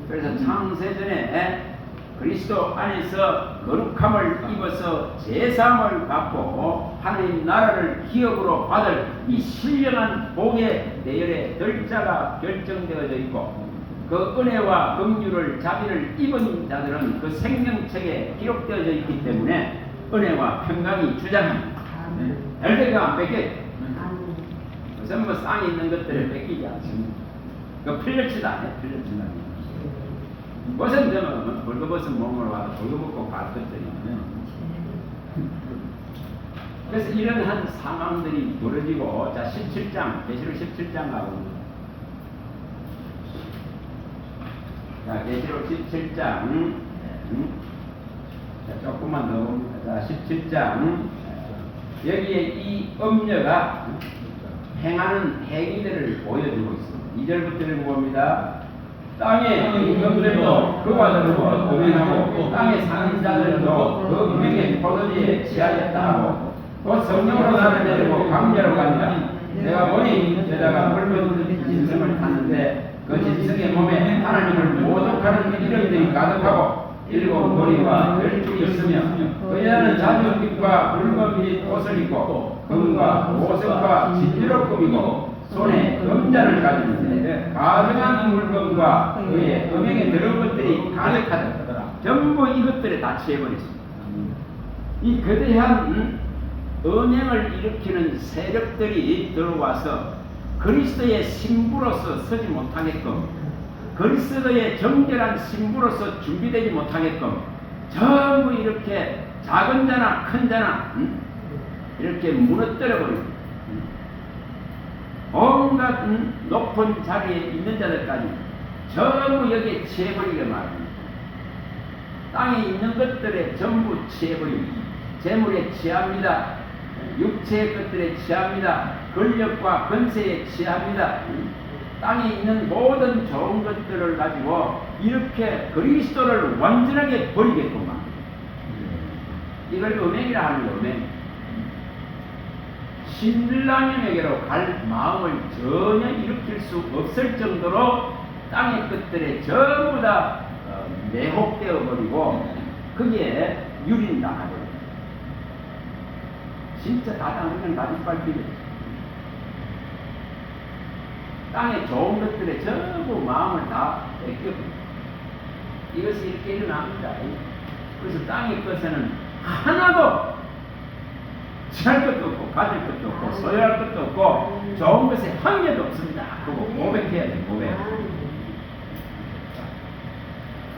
그래서 창세전에 그리스도 안에서 거룩함을 입어서 제사함을 받고 하나님 나라를 기업으로 받을 이 신령한 복의 대열에 들자가 결정되어져 있고 그 은혜와 긍휼을 자비를 입은 자들은 그 생명책에 기록되어져 있기 때문에 은혜와 평강이 주장합니다. 엘베가 안 뺏겨요. 그것은 뭐 쌍이 있는 것들을 뺏기지 않습니다. 그 풀려치다 안 해. 풀려친다. 무슨 점은 벌거벗은 몸으로 와서 벌거벗고 갈 것들이 그래서 이런 한 상황들이 벌어지고 자 17장 계시록 17장 가봅니다. 자, 계시록 17장. 자, 조금만 더 봅니다. 자, 17장. 여기에 이 음녀가 행하는 행위들을 보여주고 있습니다. 2절부터 읽어봅니다. 땅의 임금들도 그와 더불어 음행하고 땅의 사는 자들도 그 음행의 포도주에 취하였다 하고 또 성령으로 나를 내리고 강제로 간다. 내가 보니 여자가 붉은 진성을 탔는데 그 진성의 몸에 하나님을 모독하는 이름들이 가득하고 7 머리와 12이 있으며 그 여자는 자주빛과 붉은 빛 옷을 입고 금과 보석과 진주로 꾸미고 손에 금잔을 가지는데 가득한 물건과 그의 음행에 들은 것들이 가득하다. 전부 이것들에 다 취해버렸습니다. 이 거대한 음행을 일으키는 세력들이 들어와서 그리스도의 신부로서 서지 못하게끔, 그리스도의 정결한 신부로서 준비되지 못하게끔 전부 이렇게 작은 자나 큰 자나 이렇게 무너뜨려버립니다. 온갖 높은 자리에 있는 자들까지 전부 여기에 취해버리게 말합니다. 땅에 있는 것들에 전부 취해버립니다. 재물에 취합니다. 육체의 것들에 취합니다. 권력과 권세에 취합니다. 땅에 있는 모든 좋은 것들을 가지고 이렇게 그리스도를 완전하게 버리게끔 합니다. 이걸 음행이라 하는 거, 음행. 신랑에게로 갈 마음을 전혀 일으킬 수 없을 정도로 땅의 것들에 전부 다 매혹되어 버리고 거기에 유린당하고 진짜 다 당하면 다시 밟히게 땅의 좋은 것들에 전부 마음을 다 뺏겨버립니다. 이것이 이렇게 일어납니다. 그래서 땅의 것에는 하나도 취할 것도 없고 가질 것도 없고 소유할 것도 없고 좋은 것에 한 개도 없습니다. 그거 고백해야 돼. 고백.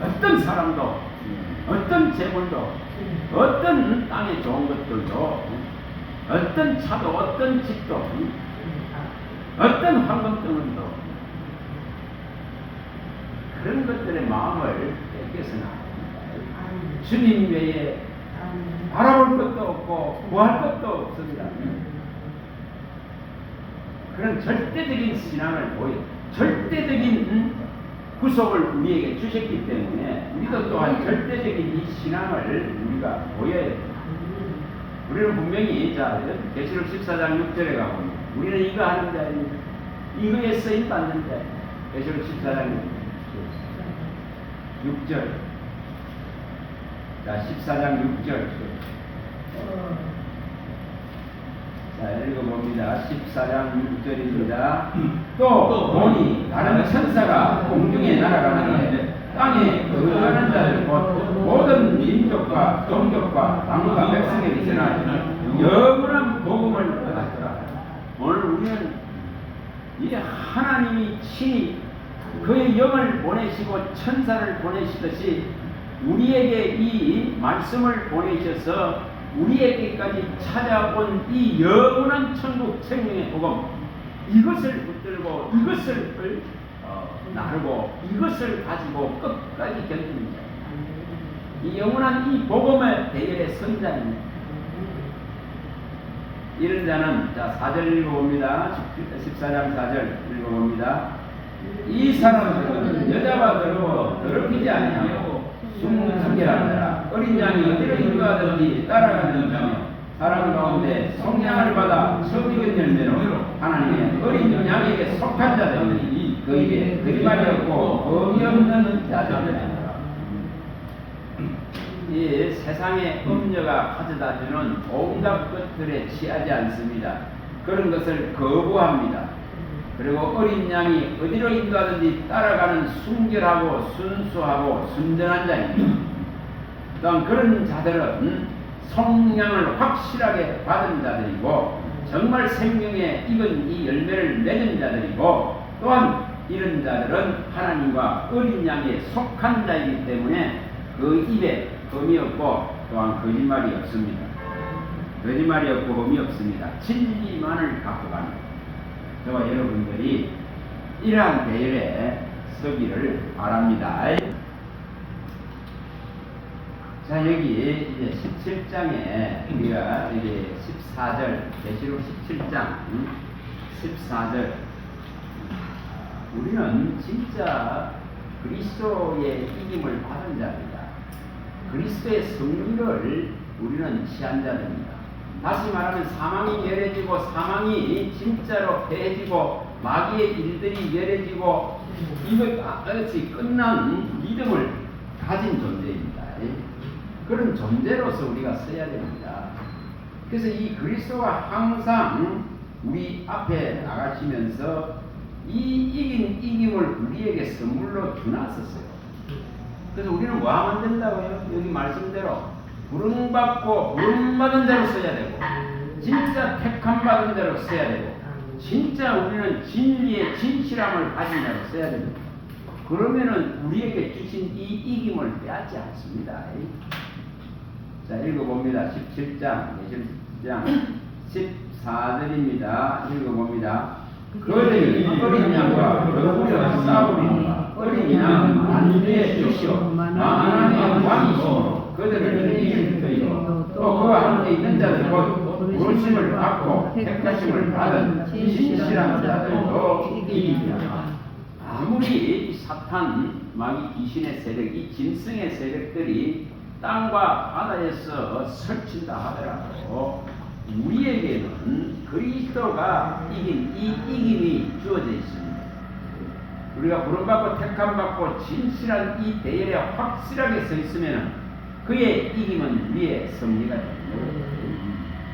어떤 사람도 어떤 재물도 어떤 땅에 좋은 것들도 어떤 차도 어떤 집도 어떤 황금덩어리도 그런 것들의 마음을 뺏겨서는 주님 외에 바라볼 것도 없고 구할 것도 없습니다. 그런 절대적인 신앙을 보여 절대적인 구속을 우리에게 주셨기 때문에 우리도 또한 절대적인 이 신앙을 우리가 보여야 됩니다. 우리는 분명히 자 계시록 14장 6절에 가보면 우리는 이거 하는 자입니다. 이거에 쓰임 받는 자. 계시록 14장 6절. 자 14장 6절. 자 읽어봅니다. 14장 6절입니다. 또 보니 다른 천사가 공중에 날아가는데 땅에 거주하는 자들 곧 모든 민족과 종족과 당과 백성에게 있으나 영원한 복음을 받았더라. 오늘 우리는 이 하나님이 친히 그의 영을 보내시고 천사를 보내시듯이 우리에게 이 말씀을 보내셔서 우리에게까지 찾아온 이 영원한 천국 생명의 복음 이것을 붙들고 이것을 나르고 이것을 가지고 끝까지 견딥니다. 이 영원한 이 복음의 대열의 선자입니다. 이런 자는 자 4절 읽어봅니다. 14장 4절 읽어봅니다. 이 사람들은 여자가 더럽히지 아니하고 순결한 자라 어린 양이 어디로 인도하든지 따라가는 자며 사람 가운데 성량을 받아 처음 익은 열매로 하나님의 어린 양에게 속한 자들이 그에게 거짓말이 없고 범이 없는 자들이라. 이 세상의 음녀가 가져다주는 온갖 것들에 취하지 않습니다. 그런 것을 거부합니다. 그리고 어린 양이 어디로 인도하든지 따라가는 순결하고 순수하고 순전한 자입니다. 또한 그런 자들은 성량을 확실하게 받은 자들이고 정말 생명에 익은 이 열매를 맺은 자들이고 또한 이런 자들은 하나님과 어린 양에 속한 자이기 때문에 그 입에 흠이 없고 또한 거짓말이 없습니다. 거짓말이 없고 흠이 없습니다. 진리만을 갖고 가는 저와 여러분들이 이러한 대열에 서기를 바랍니다. 자, 여기 이제 17장에 우리가 여기 14절, 계시록 17장 14절, 우리는 진짜 그리스도의 이김을 받은 자입니다. 그리스도의 승리를 우리는 취한 자입니다. 다시 말하면 사망이 멸해지고 사망이 진짜로 패해지고 마귀의 일들이 멸해지고 이것이 끝난 믿음을 가진 존재입니다. 그런 존재로서 우리가 써야 됩니다. 그래서 이 그리스도가 항상 우리 앞에 나가시면서 이 이긴 이김을 우리에게 선물로 주놨었어요. 그래서 우리는 뭐 하면 된다고요? 여기 말씀대로 부름받고 부름받은 대로 써야 되고, 진짜 택함받은 대로 써야 되고, 진짜 우리는 진리의 진실함을 가진 대로 써야 됩니다. 그러면은 우리에게 주신 이 이김을 빼앗지 않습니다. 자, 읽어봅니다. 17장 14절입니다. 읽어봅니다. 그들이 어린 양과 어부려 싸우리니 어린 양은 만주의 주시오 만왕의 왕이시오 그들을 이길 터이요 또 그와 함께 있는 자들 곧 부르심을 받고 택하심을 받은 진실한 자들도 이깁니다. 아무리 사탄, 마귀, 귀신의 세력, 이 짐승의 세력들이 땅과 바다에서 설친다 하더라도 우리에게는 그리스도가 이긴 이 이김이 주어져 있습니다. 우리가 부름받고 택함받고 진실한 이 대열에 확실하게 서 있으면 그의 이김은 우리의 승리가 됩니다.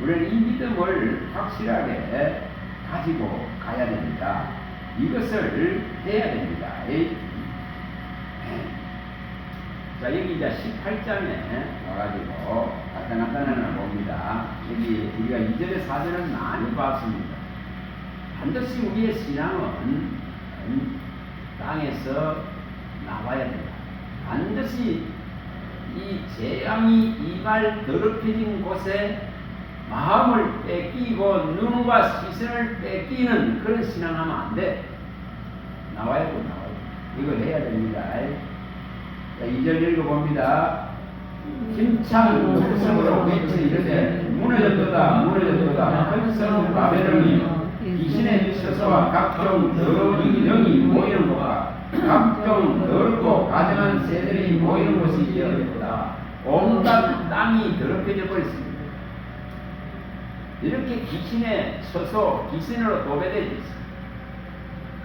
우리는 이 믿음을 확실하게 가지고 가야 됩니다. 이것을 해야 됩니다. 자, 여기 이제 18장에 와가지고 간단한 봅니다. 여기 우리가 2절에 4절은 많이 봤습니다. 반드시 우리의 신앙은 땅에서 나와야 됩니다. 반드시 이 재앙이 이말 더럽혀진 곳에 마음을 뺏기고 눈과 시선을 뺏기는 그런 신앙하면 안 돼. 나와야 돼, 나와야 돼. 이거 해야 됩니다. 자, 2절 읽어봅니다. 힘찬 목성으로 외치 이르되 무너졌도다 무너졌도다 큰성 바벨론이 귀신의 처소와 각종 더러운 영이 모이는 곳과 각종 더럽고 가증한 새들이 모이는 곳이 되었다. 온갖 땅이 더럽혀져 버렸습니다. 이렇게 귀신의 처소, 귀신으로 도배되어 있습니다.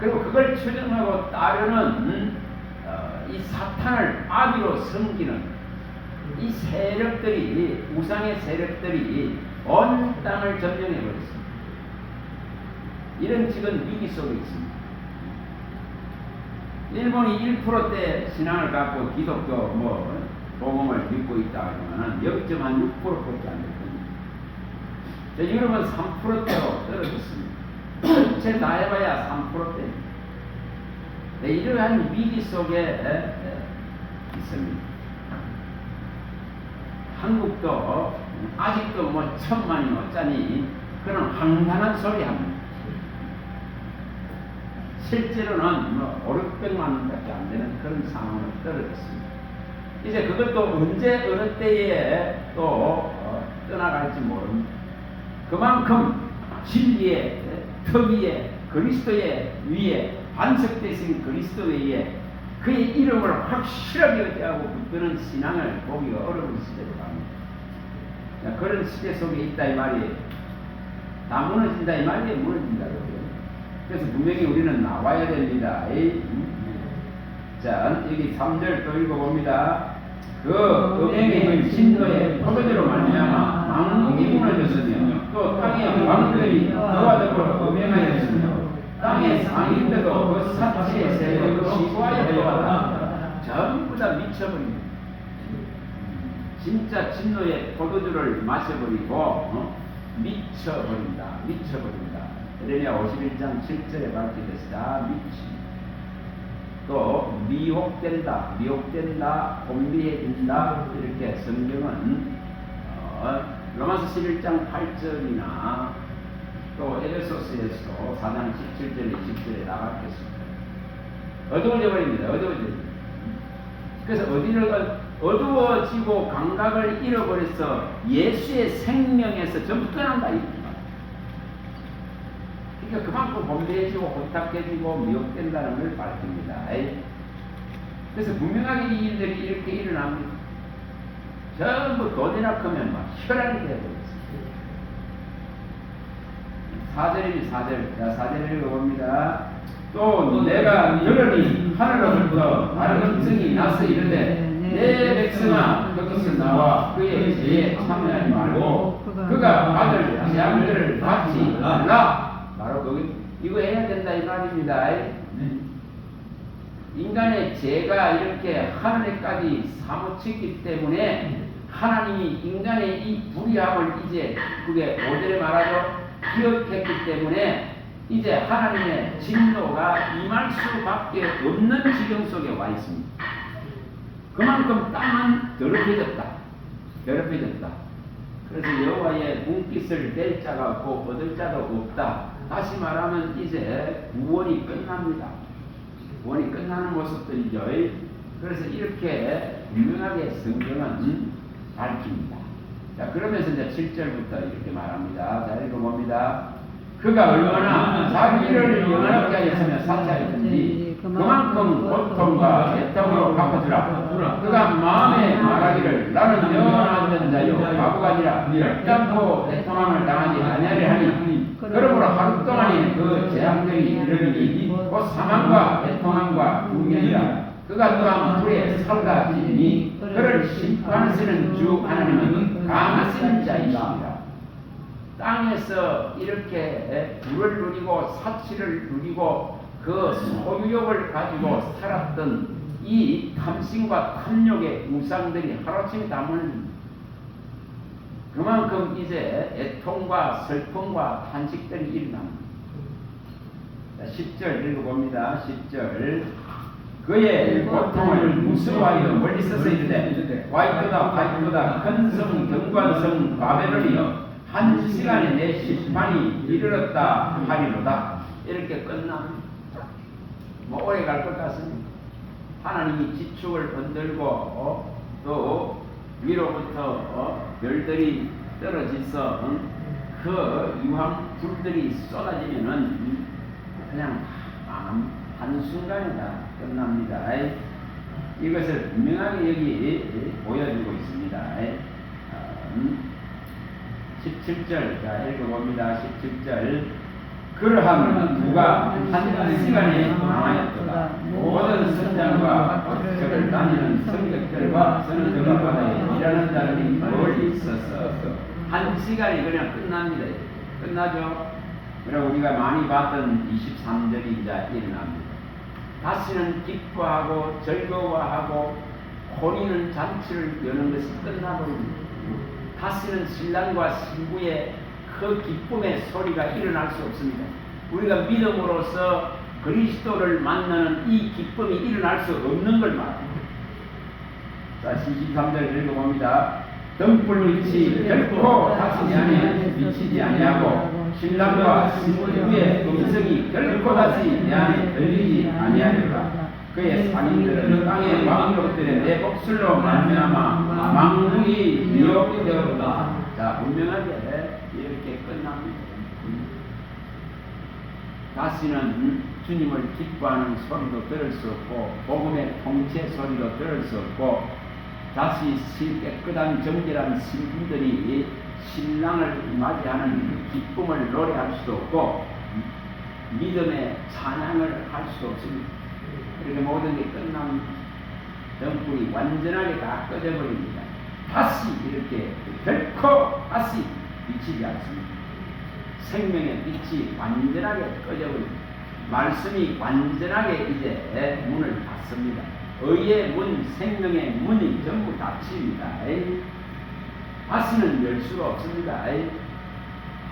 그리고 그걸 추종하고 따르는 이 사탄을 아비로 섬기는 이 세력들이, 우상의 세력들이 온 땅을 점령해 버렸습니다. 이런 지금 위기 속에 있습니다. 일본이 1%대 신앙을 갖고 기독교 복음을 믿고 있다 하지만은 0.6%밖에 안 됐거든요. 유럽은 3%대로 떨어졌습니다. 전체 다 해봐야 3%대입니다. 이러한 위기 속에 있습니다. 한국도 아직도 1000만이 못자니 그런 황당한 소리 합니다. 실제로는 500~600만 원밖에 안 되는 그런 상황으로 떨어졌습니다. 이제 그것도 언제 어느 때에 또 떠나갈지 모릅니다. 그만큼 진리의 턱 위에 그리스도의 위에 반석되신 그리스도 위에 그의 이름을 확실하게 의지하고 붙드는 신앙을 보기가 어려운 시대로 갑니다. 그런 시대 속에 있다 이 말이에요. 다 무너진다 이 말이에요. 무너진다. 그래서 분명히 우리는 나와야 됩니다. 자, 여기 3절 또 읽어봅니다. 그 음행의 진노의 포도주로 말미암아 왕국이 무너졌으며 또 땅의 왕들이 그와 더불어 음행하였으며 땅의 상인들도 그 사치의 세력을 시고하였도다. 전부 다 미쳐버립니다. 진짜 진노의 포도주를 마셔버리고 미쳐버린다. 에레미야 51장 7절에 밝히듯이 다 미칩니다. 또 미혹된다, 혼미해진다 이렇게 성경은 로마서 11장 8절이나 또 에베소서에서 4장 17절에 20절에 나갔겠습니다. 어두워져 버립니다. 그래서 어두워지고 감각을 잃어버려서 예수의 생명에서 전부 떠난다. 그러니까 그만큼 곤배해지고 혼탁해지고 미혹된다는 걸 밝힙니다. 그래서 분명하게 이 일들이 이렇게 일어납니다. 전부 돈이나 크면 막 혈안이 되어버렸어요. 4절입니다. 4절. 자, 4절 읽어봅니다. 또 내가 들으니 하늘로부터 밝음성이 나서 이르되 내 백성아 거기서 나와 그의 죄에 참여하지 말고 그가 받을 재앙들을 받지 말라. 바로 거기 이거 해야 된다 이 말입니다. 인간의 죄가 이렇게 하늘에까지 사무치기 때문에 하나님이 인간의 이 불의함을 이제 그게 5절에 말하죠. 기억했기 때문에 이제 하나님의 진노가 임할 수밖에 없는 지경 속에 와 있습니다. 그만큼 땅은 더럽혀졌다. 그래서 여호와의 문깃을 낼 자가 없고 얻을 자도 없다. 다시 말하면 이제 구원이 끝납니다. 구원이 끝나는 모습들이죠. 그래서 이렇게 분명하게 성경은 밝힙니다. 자, 그러면서 이제 7절부터 이렇게 말합니다. 자, 읽어봅니다. 그가 얼마나 자기를 영원하게 하였으며 사치하였든지 그만큼 고통과 애통으로 갚아주라. 그가 마음에 말하기를 나는 영원한 자요 바보가 아니라 결단코 애통함을 당하지 아니하리 하니 그러므로 하루 동안에 그 재앙들이 이르리니 곧 사망과 애통함과 궁멸이라. 그가 또한 불에 사로잡히니 그를 심판하시는 주 하나님은 강하신 자이시니라. 땅에서 이렇게 불을 누리고 사치를 누리고 그 소유욕을 가지고 살았던 이 탐심과 탐욕의 우상들이 하루아침에 다 무너집니다. 그만큼 이제 애통과 슬픔과 탄식들이 일어납니다. 10절 읽어봅니다. 10절 그의 고통을 무서워하여 멀리 서서 이르되 화이트다 큰 경관성 바벨론이여 한 시간에 내 심판이 이르렀다 하리로다. 이렇게 끝납니다. 뭐 오래 갈 것 같습니다. 하나님이 지축을 흔들고 또 위로부터 별들이 떨어져서 그 유황 불들이 쏟아지면은 그냥 한순간에 다 끝납니다. 이것을 분명하게 여기 보여주고 있습니다. 17절 자 읽어봅니다. 17절 그러함은 누가 한 시간에 망하였도다. 모든 선장과 박수를 다니는 성격들과 선원들과 바다에 일하는 자들이 멀리 있어서 한 시간이 그냥 끝납니다. 끝나죠. 그리고 우리가 많이 봤던 23절이 이제 일어납니다. 다시는 기뻐하고 즐거워하고 혼인은 잔치를 여는 것이 끝나버립니다. 다시는 신랑과 신부의 그 기쁨의 소리가 일어날 수 없습니다. 우리가 믿음으로써 그리스도를 만나는 이 기쁨이 일어날 수 없는 걸 말합니다. 자, 23절 읽어봅니다. 등불빛이 결코 다시 안에 미치지 아니하고 신랑과 신부의 음성이 결코 다시 내 안에 들리지 아니하리라. 그의 상인들은 땅의 왕족들의 내 복술로 말미암아 망국이 미혹되었다. 자, 분명하게 이렇게 끝납니다. 다시는 주님을 기뻐하는 소리도 들을 수 없고 복음의 통치 소리도 들을 수 없고 다시 깨끗한 정결한 신부들이 신랑을 맞이하는 기쁨을 노래할 수도 없고 믿음의 찬양을 할 수도 없습니다. 이렇게 모든 게 끝납니다. 등불이 완전하게 다 꺼져버립니다. 다시 이렇게 결코 다시 비치지 않습니다. 생명의 빛이 완전하게 꺼져버립니다. 말씀이 완전하게 이제 문을 닫습니다. 의의 문, 생명의 문이 전부 닫힙니다. 다시는 열 수가 없습니다.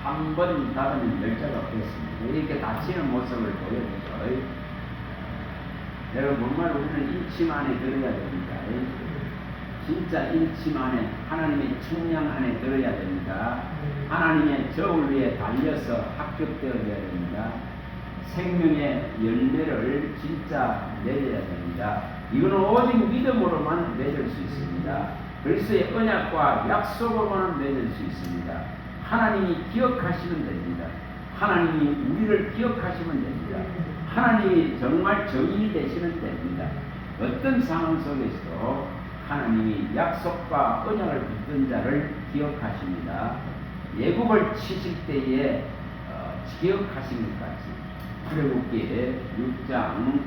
한 번 닫으면 열 자가 없겠습니다. 이렇게 닫히는 모습을 보여주죠. 여러분, 정말 우리는 인침 안에 들어야 됩니다. 진짜 인침 안에, 하나님의 측량 안에 들어야 됩니다. 하나님의 저울 위에 달려서 합격되어야 됩니다. 생명의 열매를 진짜 맺어야 됩니다. 이거는 오직 믿음으로만 맺을 수 있습니다. 그리스도의 언약과 약속으로만 맺을 수 있습니다. 하나님이 기억하시면 됩니다. 하나님이 우리를 기억하시면 됩니다. 하나님이 정말 정인이 되시면 됩니다. 어떤 상황 속에서도 하나님이 약속과 언약을 붙든 자를 기억하십니다. 예국을 치실 때에 기억하신 것 같이 출애굽기 6장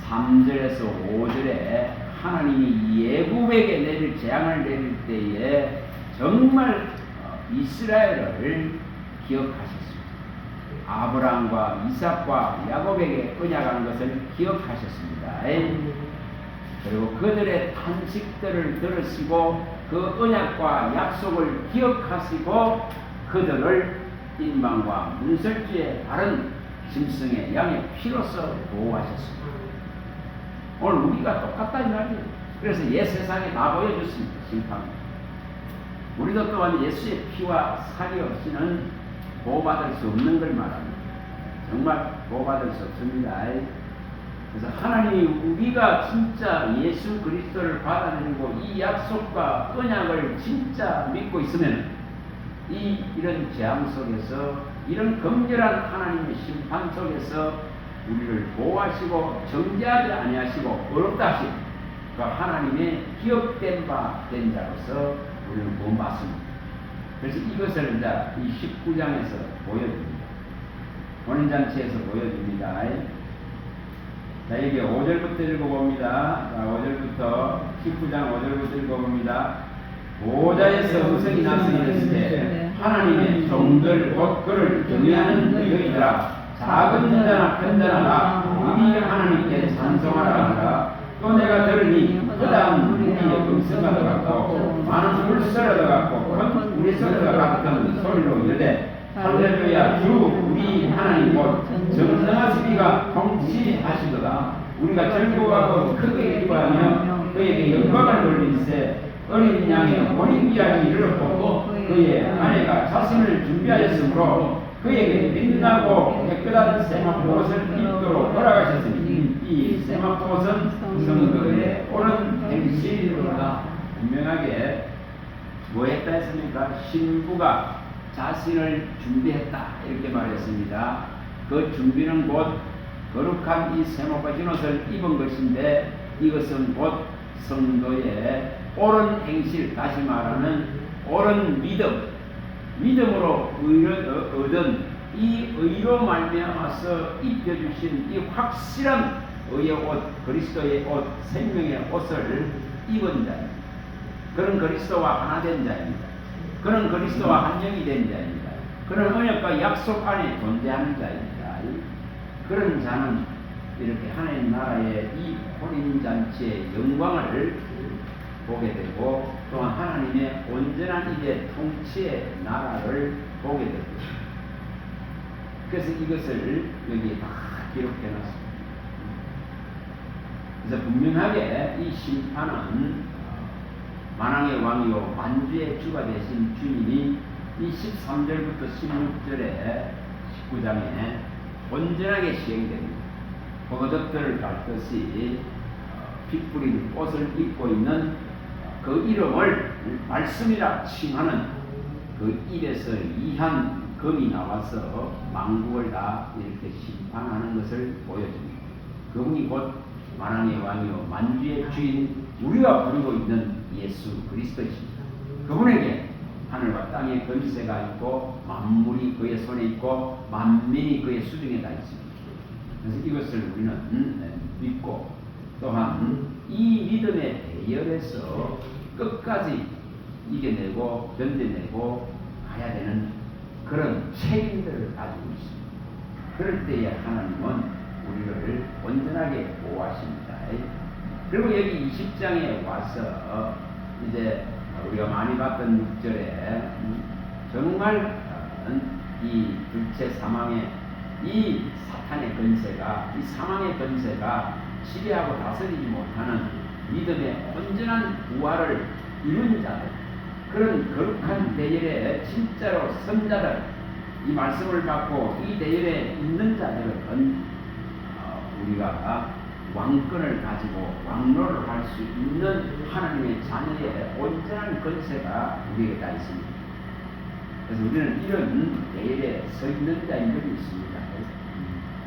3절에서 5절에 하나님이 예굽에게 내릴 재앙을 내릴 때에 정말 이스라엘을 기억하셨습니다. 아브라함과 이삭과 야곱에게 언약한 것을 기억하셨습니다. 그리고 그들의 탄식들을 들으시고 그 언약과 약속을 기억하시고 그들을 인방과 문설주의 바른 짐승의 양의 피로서 보호하셨습니다. 오늘 우리가 똑같다 이 말이에요. 그래서 옛 세상에 다 보여줬습니다. 심판. 우리도 또한 예수의 피와 살이 없이는 보호받을 수 없는 걸 말합니다. 정말 보호받을 수 없습니다. 그래서 하나님이 우리가 진짜 예수 그리스도를 받아들이고 이 약속과 언약을 진짜 믿고 있으면 이런 재앙 속에서 이런 검열한 하나님의 심판 속에서 우리를 보호하시고 정죄하지 아니하시고 어렵다 하시고 그 하나님의 기억된 바 된 자로서 우리는 구원받습니다. 그래서 이것을 이제 이 19장에서 보여줍니다. 혼인잔치에서 보여줍니다. 자, 여기 5절부터 읽어봅니다. 자, 5절부터 19장 5절부터 읽어봅니다. 보호자에서 음성이 나서 이르시되 하나님의 종들 곧 그를 경외하는 너희들아 작은 자나 큰 자나 우리 하나님께 찬송하라 하라. 또 내가 들으니 그다음 우리의 음성과 같고 많은 물소리와 같고 큰 우리소리와 같은 소리로 이르되 할렐루야 주 우리 하나님 곧 정정하시기가 통치하시도다. 우리가 즐거워하고 크게 기뻐하며 그에게 영광을 돌리세. 어린 양의 혼인기한이 이르렀고 그의 아내가 자신을 준비하였으므로 그에게 빛나고 깨끗한 세마포 옷을 입도록 허락하셨으니 이 세마포 옷은 성도의 옳은 행실이로다. 분명하게 뭐 했다 했습니까? 신부가 자신을 준비했다 이렇게 말했습니다. 그 준비는 곧 거룩한 이 세마포 흰옷을 입은 것인데 이것은 곧 성도의 옳은 행실, 다시 말하는 옳은 믿음으로 의를 얻은 이 의로 말미암아서 입혀주신 이 확실한 의의 옷, 그리스도의 옷, 생명의 옷을 입은 자입니다. 그런 그리스도와 하나 된 자입니다. 그런 그리스도와 한 영이 된 자입니다. 그런 언약과 약속 안에 존재하는 자입니다. 그런 자는 이렇게 하나님 나라의 이 혼인잔치의 영광을 보게 되고 또한 하나님의 온전한 이제 통치의 나라를 보게 됩니다. 그래서 이것을 여기 다 기록해 놨습니다. 그래서 분명하게 이 심판은 만왕의 왕이요 만주의 주가 되신 주님이 이 13절부터 16절에 19장에 온전하게 시행됩니다. 버거덕들을 밟듯이 핏 뿌린 옷을 입고 있는 그 이름을 말씀이라 칭하는 그 입에서 이한 검이 나와서 만국을 다 이렇게 심판하는 것을 보여줍니다. 그분이 곧 만왕의 왕이요 만주의 주인 우리가 부르고 있는 예수 그리스도이십니다. 그분에게 하늘과 땅의 권세가 있고 만물이 그의 손에 있고 만민이 그의 수중에 다 있습니다. 그래서 이것을 우리는 믿고 또한 이 믿음의 대열에서 끝까지 이겨내고 견뎌내고 가야 되는 그런 책임들을 가지고 있습니다. 그럴 때에 하나님은 우리를 온전하게 보호하십니다. 그리고 여기 20장에 와서 이제 우리가 많이 봤던 6절에 정말 이 둘째 사망의 이 사탄의 권세가 이 사망의 권세가 지배하고 다스리지 못하는 믿음의 온전한 부활을 이룬 자들 그런 거룩한 대열의 진짜로 선자들 이 말씀을 받고 이 대열에 있는 자들은 우리가 왕권을 가지고 왕노를 할 수 있는 하나님의 자녀의 온전한 권세가 우리에게 다 있습니다. 그래서 우리는 이런 대열에 서 있는 자인들이 있습니다.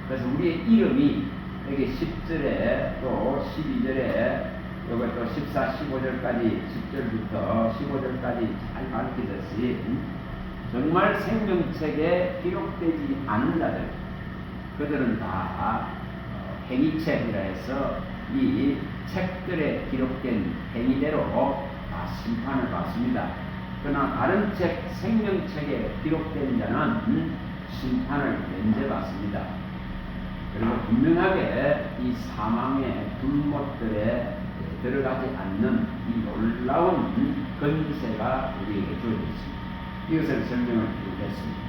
그래서 우리의 이름이 여기 10절에 또 12절에 여기 또 14, 15절까지 10절부터 15절까지 잘 밝혀졌으니 정말 생명책에 기록되지 않은 자들 그들은 다 행위책이라 해서 이 책들에 기록된 행위대로 다 심판을 받습니다. 그러나 다른 책 생명책에 기록된 자는 심판을 면제받습니다. 그리고 분명하게 이 사망의 불못들에 들어가지 않는 이 놀라운 권세가 우리에게 주어져 있습니다. 이것을 설명을 드리겠습니다.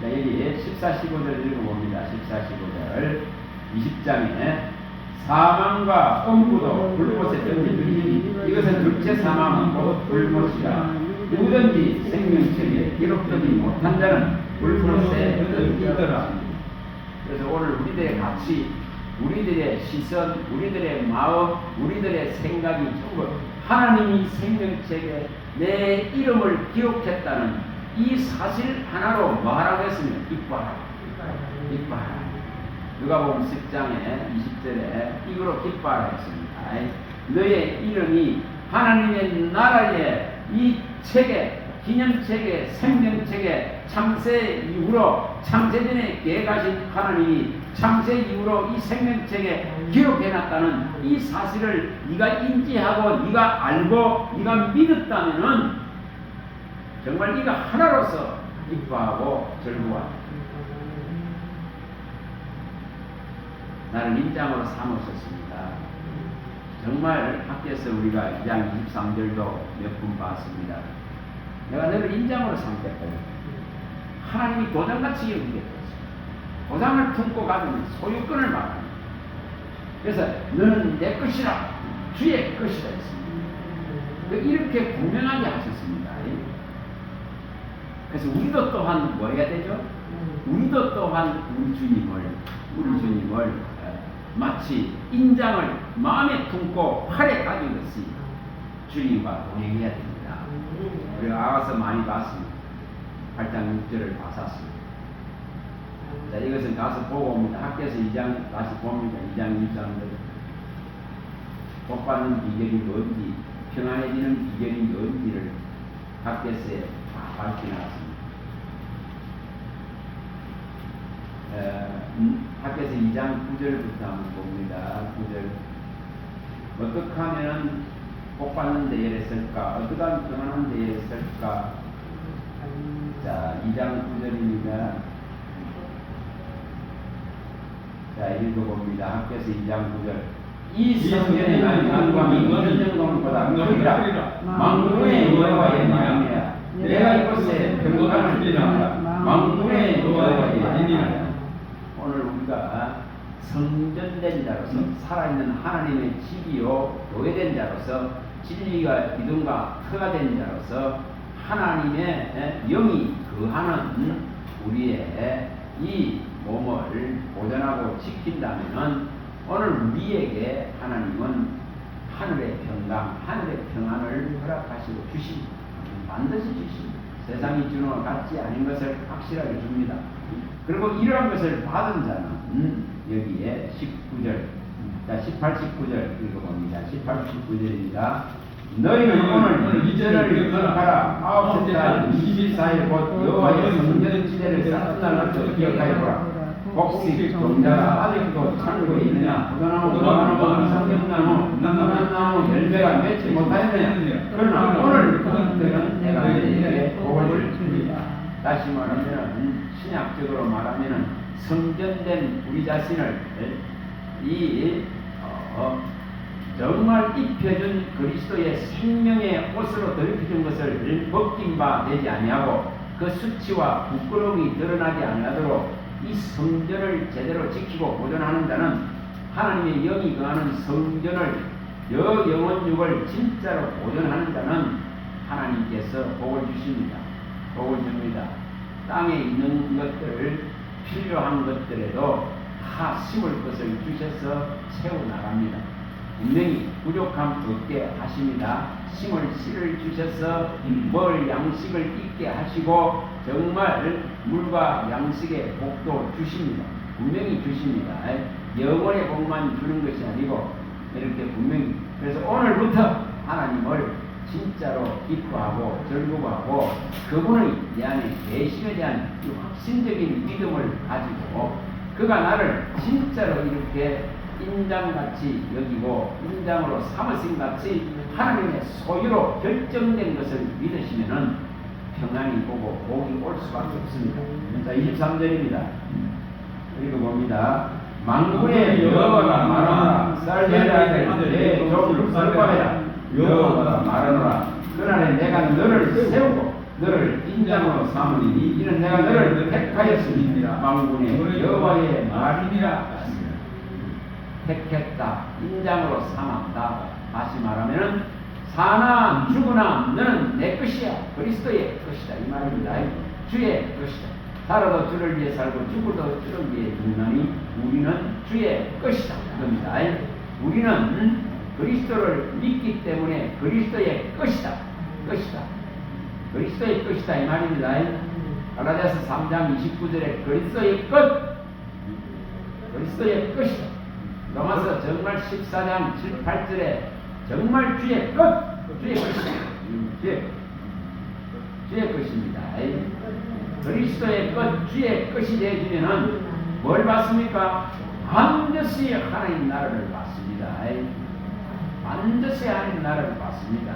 자, 여기 14, 15절 읽어봅니다. 14, 15절 20장에 사망과 엄부도 불못에 던지더니 이것은 둘째 사망은 곧 불못이라 누구든지 생명책에 기록되지 못한 자는 불못에 던지더라. 그래서 오늘 우리들의 가치, 우리들의 시선, 우리들의 마음, 우리들의 생각이 전부 하나님이 생명책에 내 이름을 기록했다는 이 사실 하나로 뭐하라고 했으면 기뻐하라. 기뻐하라. 누가복음 10장에 20절에 이거로 기뻐하라 했습니다. 너의 이름이 하나님의 나라의 이 책에 기념책에 생명책에 창세 이후로 창세전에 계획하신 하나님이 창세 이후로 이 생명책에 기록해놨다는 이 사실을 네가 인지하고 네가 알고 네가 믿었다면은 정말 네가 하나로서 기뻐하고 즐거워한다. 나를 인장으로 삼으셨습니다. 정말 학교에서 우리가 2장 23절도 몇 분 봤습니다. 내가 너를 인장으로 삼겠다. 하나님이 도장같이 여기겠다. 도장을 품고 가면 소유권을 말합니다. 그래서 너는 내 것이라 주의 것이라 했습니다. 이렇게 분명하게 하셨습니다. 그래서 우리도 또한 뭐 해야 되죠? 우리도 또한 우리 주님을 마치 인장을 마음에 품고 팔에 가지듯이 주님과 동행해야 됩니다. 우리가 아가서 많이 봤습니다. 8장 6절을 봤었습니다. 자, 이것은 가서 보고 옵니다. 학교에서 2장 다시 봅니다. 2장 23절. 복받는 비결이 뭔지, 평안해지는 비결이 뭔지를 학교에서 다 밝혀놨습니다. 학교에서 2장 9절부터 한번 봅니다. 9절. 어떻게 하면 복받는 대열에 설까? 어떻게 하면 평안한 대열에 설까? 자, 2장 9절입니다. 자, 읽어봅니다. 학교에서 2장 9절. 이 성전의 영광이 어느 영광보다 크리라. 만군의 여호와의 영광이야. 내가 이곳에 평강을 주리라. 만군의 여호와의 영광이야. 오늘 우리가 성전된 자로서 살아있는 하나님의 집이요 교회된 자로서 진리가 믿음과 터가 된 자로서 하나님의 영이 거하는 우리의 이 몸을 보존하고 지킨다면 오늘 우리에게 하나님은 하늘의 평강, 하늘의 평안을 허락하시고 주십니다. 반드시 주십니다. 세상이 주는 것 같지 않은 것을 확실하게 줍니다. 그리고 이러한 것을 받은 자는 여기에 19절, 자 18, 19절 읽어봅니다. 18, 19절입니다. 너희는 오늘 이전을 기억하라. 아홉째 달 24일 곧 여호와의 성전지대를 쌓는 날을 기억하여보라. 곡식 종자가 아직도 창고에 있느냐? 포도나무, 무화과나무, 성경나무, 남나무 열매가 맺지 못하였느냐? 그러나 오늘 그것들은 내가 너희에게 복을 줍니다. 다시 말하면 신약적으로 말하면 성전된 우리 자신을 정말 입혀준 그리스도의 생명의 옷으로 덮여준 것을 벗긴 바 되지 아니하고 그 수치와 부끄러움이 드러나지 아니하도록 이 성전을 제대로 지키고 보존하는 자는 하나님의 영이 거하는 성전을 영원육을 진짜로 보존하는 자는 하나님께서 복을 주십니다. 복을 줍니다. 땅에 있는 것들 필요한 것들에도 다 심을 것을 주셔서 채워나갑니다. 분명히 부족함 없게 하십니다. 심을 씨를 주셔서 먹을 양식을 있게 하시고 정말 물과 양식의 복도 주십니다. 분명히 주십니다. 영원의 복만 주는 것이 아니고 이렇게 분명히. 그래서 오늘부터 하나님을 진짜로 기뻐하고 즐거워하고 그분의 내 안에 계심에 대한 확신적인 믿음을 가지고 그가 나를 진짜로 이렇게 인장같이 여기고 인장으로 삼으심같이 하나님의 소유로 결정된 것을 믿으시면은 평안이 오고 복이 올 수밖에 없습니다. 자, 23절입니다. 읽어봅니다. 만군의 여호와가 말하노라 살려야 될 종을 살바해라. 여호와가 말하노라 그날에 내가 너를 세우고 너를 인장으로 삼으리니 이는 내가 너를 택하였습니다. 만군의 여호와의 말이니라. 택했다, 인장으로 삼았다. 다시 말하면은 사나 죽으나 너는 내 것이야. 그리스도의 것이다 이 말입니다. 주의 것이다. 살아도 주를 위해 살고 죽어도 주를 위해 죽나니 우리는 주의 것이다 이겁니다. 우리는 그리스도를 믿기 때문에 그리스도의 것이다. 그리스도의 것이다 이 말입니다. 갈라디아서 3장 29절에 그리스도의 것이다. 로마서 정말 14장 7, 8절에 정말 주의 것이다. 주의 것입니다. 그리스도의 것, 주의 것이 되어지면은 뭘 받습니까? 반드시 하나님 나라를 받습니다. 반드시 하나님 나라를 받습니다.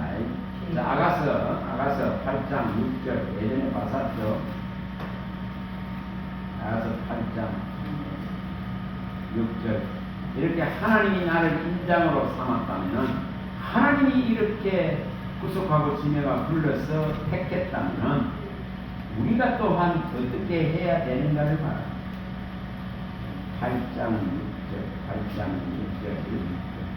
자, 아가서 8장 6절 예전에 봤었죠. 아가서 8장 6절 이렇게 하나님이 나를 인장으로 삼았다면 하나님이 이렇게 구속하고 지명하고 불러서 택했다면 우리가 또한 어떻게 해야 되는가를 말합니다. 8장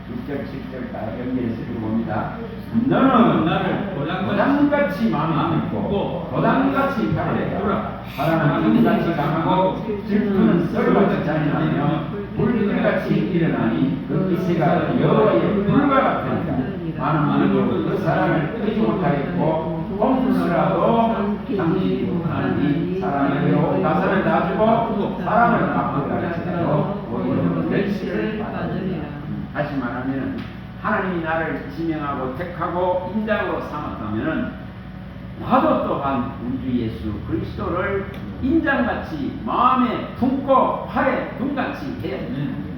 6절 7절 다 연결해서 읽어봅니다. 너는 나를 도장같이 마음에 품고 도장같이 발에 바라는 등같이 강하고 질투는 썰같이 잔인하며 불같이 일어나니 그 기세가 여호와의 불과 같으니까 많은 그 사람을 끄지 못하겠고 꼼수라도 당신이 못하니 사람의 외로 가사를 놔주고 사람을 바꾸게 할지라도 오히려 멸시를 받으리라. 다시 말하면 하나님이 나를 지명하고 택하고 인장으로 삼았다면 나도 또한 우리 주 예수 그리스도를 인장같이 마음에 품고 팔에 둔같이 해야 됩니다.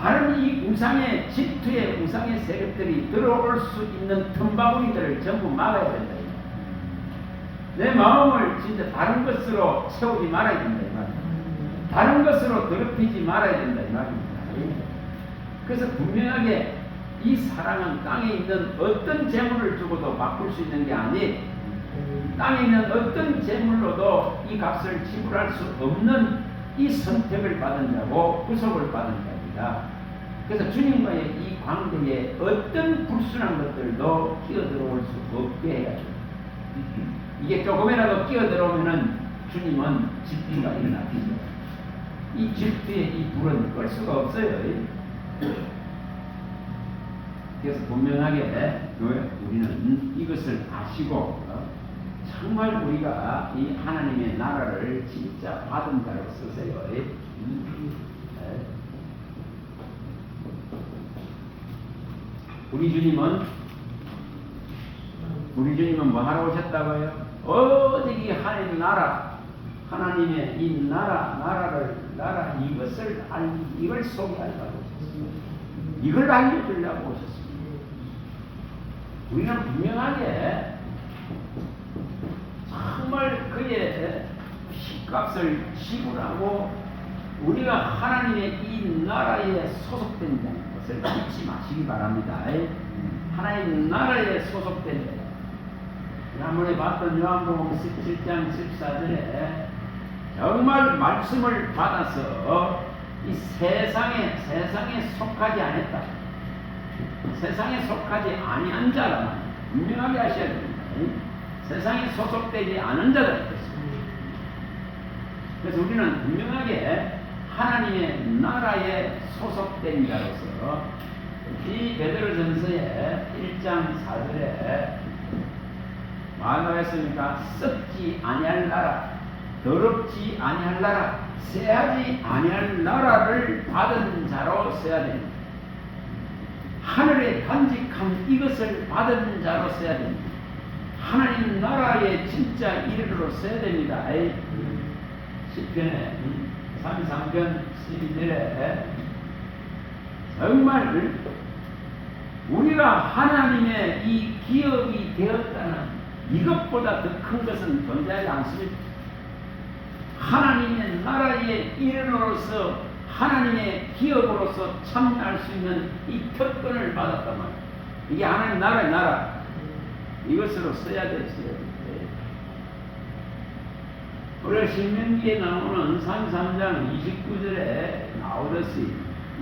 다른 이 우상의 질투의 우상의 세력들이 들어올 수 있는 틈바구니들을 전부 막아야 된다. 내 마음을 진짜 다른 것으로 채우지 말아야 된다 이 말입니다. 다른 것으로 더럽히지 말아야 된다 이 말입니다. 그래서 분명하게 이 사랑은 땅에 있는 어떤 재물을 주고도 바꿀 수 있는 게 아니, 땅에 있는 어떤 재물로도 이 값을 지불할 수 없는 이 선택을 받은 자고 구속을 받은 자입니다. 그래서 주님과의 이 관계에 어떤 불순한 것들도 끼어들어올 수 없게 해야죠. 이게 조금이라도 끼어들어오면은 주님은 질투가 일어납니다. 이 질투의 이 불은 끌 수가 없어요. 그래서 분명하게 우리는 이것을 아시고 정말 우리가 이 하나님의 나라를 진짜 받은 자로 쓰세요. 우리 주님은 뭐 하러 오셨다고요? 오직 이 하나님의 나라, 하나님의 이 나라 이걸 소개하려고 오셨습니다. 이걸 알려주려고 오셨습니다. 우리는 분명하게 정말 그의 피값을 지불하고 우리가 하나님의 이 나라에 소속된 것을 잊지 마시기 바랍니다. 하나님 나라에 소속된 자. 지난번에 봤던 요한복음 17장 14절에 정말 말씀을 받아서 이 세상에 속하지 않았다. 세상에 속하지 아니한 자라만 분명하게 하셔야 됩니다. 세상에 소속되지 않은 자들 그래서 우리는 분명하게 하나님의 나라에 소속된 자로서 이 베드로전서의 1장 4절에 말하였습니까? 썩지 아니할 나라, 더럽지 아니할 나라, 쇠하지 아니할 나라를 받은 자로 써야 됩니다. 하늘의 간직한 이것을 받은 자로 써야 됩니다. 하나님 나라의 진짜 이르러 써야 됩니다. 시편에 33편 12절에 정말 우리가 하나님의 이 기업이 되었다는 이것보다 더 큰 것은 존재하지 않습니다. 하나님의 나라에 이르러서 하나님의 기업으로서 참여할 수 있는 이 특권을 받았단 말이에요. 이게 하나님 나라의 나라. 이것으로 써야 됐어요. 우리가 신명기에 나오는 33장 29절에 나오듯이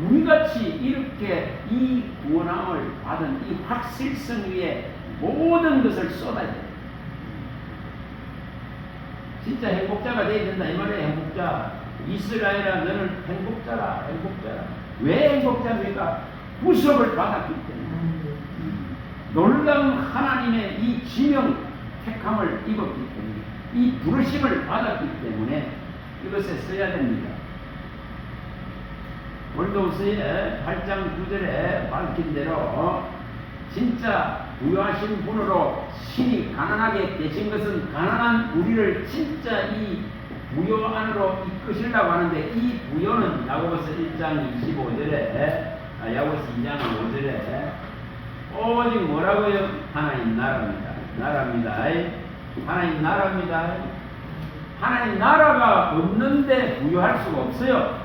우리같이 이렇게 이 구원함을 받은 이 확실성 위에 모든 것을 쏟아야 돼요. 진짜 행복자가 되어야 된다 이 말이에요. 행복자. 이스라엘아 너는 행복자라. 행복자라. 왜 행복자입니까? 구속을 받았기 때문에. 놀라운 하나님의 이 지명 택함을 입었기 때문에, 이 부르심을 받았기 때문에 이것에 써야 됩니다. 골로새의 8장 9절에 밝힌 대로 진짜 부유하신 분으로 신이 가난하게 되신 것은 가난한 우리를 진짜 이 부요 안으로 이끄시려고 하는데, 이 부요는 야고보서 1장 25절에 야고보서 2장 5절에 오직 뭐라고요? 하나님 나라입니다. 나라입니다. 하나님 나라입니다. 하나님 나라가 없는데 부유할 수가 없어요.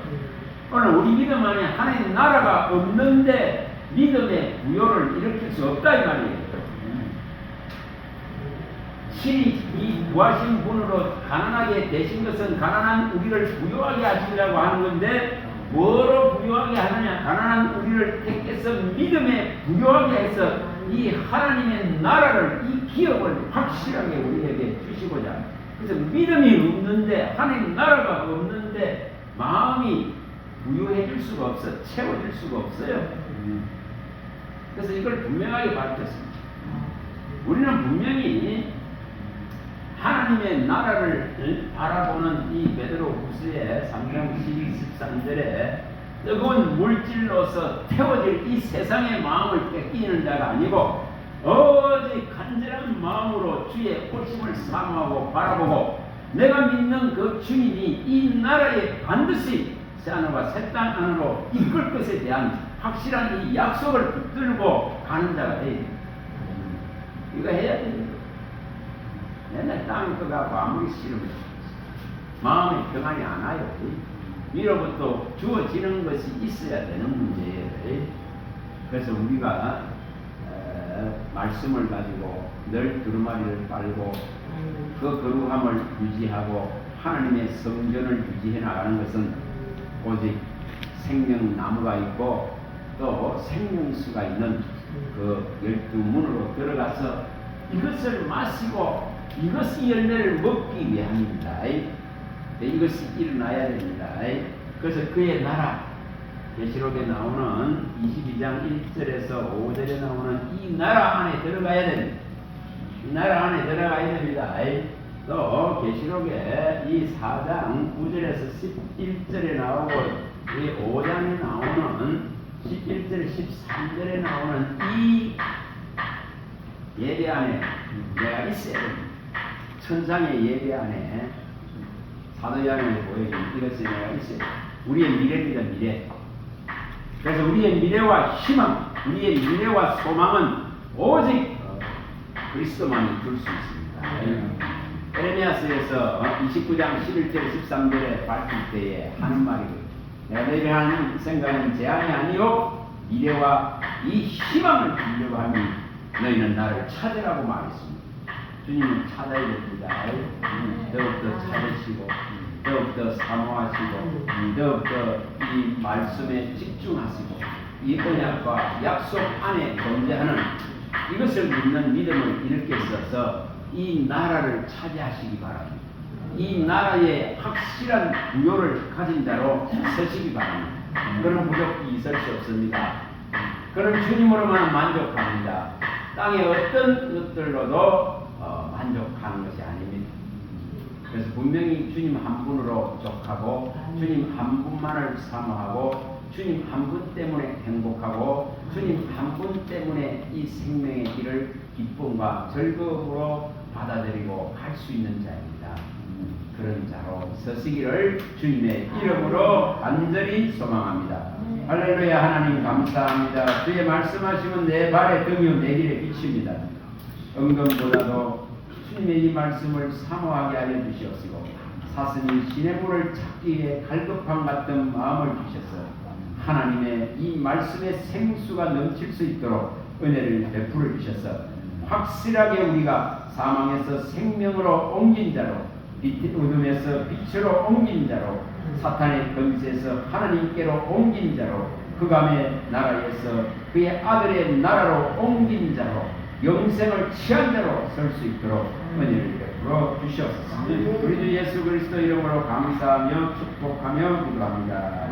오늘 우리 믿음 안에 하나님 나라가 없는데 믿음의 부요를 일으킬 수 없다 이 말이에요. 신이 이 구하신 분으로 가난하게 되신 것은 가난한 우리를 부유하게 하시려고 하는 건데, 뭐로 부유하게 하느냐? 가난한 우리를 택해서 믿음에 부유하게 해서 이 하나님의 나라를, 이 기업을 확실하게 우리에게 주시고자. 그래서 믿음이 없는데, 하나님 나라가 없는데 마음이 부유해질 수가 없어, 채워질 수가 없어요. 그래서 이걸 분명하게 밝혔습니다. 우리는 분명히 하나님의 나라를 알아보는 이 베드로후서의 3장 12, 13절에 뜨거운 물질로서 태워질 이 세상의 마음을 뺏기는 자가 아니고 오직 간절한 마음으로 주의 오심을 사모하고 바라보고 내가 믿는 그 주님이 이 나라에 반드시 새하늘과 새 땅 안으로 이끌 것에 대한 확실한 이 약속을 붙들고 가는 자가 돼야 됩니다. 이거 해야 됩니다. 맨날 땅에 떠가고 아무리 싫으면 마음이 평안이 안 와요. 위로부터 주어지는 것이 있어야 되는 문제예요. 그래서 우리가 말씀을 가지고 늘 두루마리를 빨고 그 거룩함을 유지하고 하나님의 성전을 유지해 나가는 것은 오직 생명나무가 있고 또 생명수가 있는 그 12문으로 들어가서 이것을 마시고 이것이 열매를 먹기 위함입니다. 이것이 일어나야 됩니다. 그래서 그의 나라, 계시록에 나오는 22장 1절에서 5절에 나오는 이 나라 안에 들어가야 됩니다. 이 나라 안에 들어가야 됩니다. 또 계시록에 이 4장 9절에서 11절에 나오고 이 5장에 나오는 11절 13절에 나오는 이 예배 안에 내가 있어야 됩니다. 천상의 예배 안에 사도행전에 보여준 이것이 내가 있어요. 우리의 미래입니다. 미래. 그래서 우리의 미래와 희망, 우리의 미래와 소망은 오직 그리스도만이 줄 수 있습니다. 에레미야서에서 29장 11절 13절에 밝힐 때에 하는 말이고, 내가 너희를 하는 생각은 제한이 아니요 미래와 이 희망을 주려고 하니 너희는 나를 찾으라고 말했습니다. 주님을 찾아야 됩니다. 더욱더 찾으시고 더욱더 사모하시고 더욱더 이 말씀에 집중하시고 이 언약과 약속 안에 존재하는 이것을 믿는 믿음을 일으켜서 이 나라를 차지하시기 바랍니다. 이 나라에 확실한 부요를 가진 자로 서시기 바랍니다. 그런 부족이 있을 수 없습니다. 그런 주님으로만 만족합니다. 땅의 어떤 것들로도 만족하는 것이 아닙니다. 그래서 분명히 주님 한 분으로 족하고 주님 한 분만을 사모하고 주님 한 분 때문에 행복하고 주님 한 분 때문에 이 생명의 길을 기쁨과 즐거움으로 받아들이고 갈 수 있는 자입니다. 그런 자로 서시기를 주님의 이름으로 간절히 소망합니다. 할렐루야. 하나님 감사합니다. 주의 말씀하시면 내 발의 등이 내 길에 비칩니다. 은금보다도 주님의 이 말씀을 사모하게 하여 주시옵시고 사슴이 시냇물을 찾기 위해 갈급함 같은 마음을 주셔서 하나님의 이 말씀의 생수가 넘칠 수 있도록 은혜를 베풀어 주셔서 확실하게 우리가 사망에서 생명으로 옮긴 자로 어둠에서 빛으로 옮긴 자로 사탄의 권세에서 하나님께로 옮긴 자로 흑암의 나라에서 그의 아들의 나라로 옮긴 자로 영생을 취한 자로 설 수 있도록 은혜를 베풀어 주시옵소서. 우리 주 예수 그리스도 이름으로 감사하며 축복하며 기도합니다.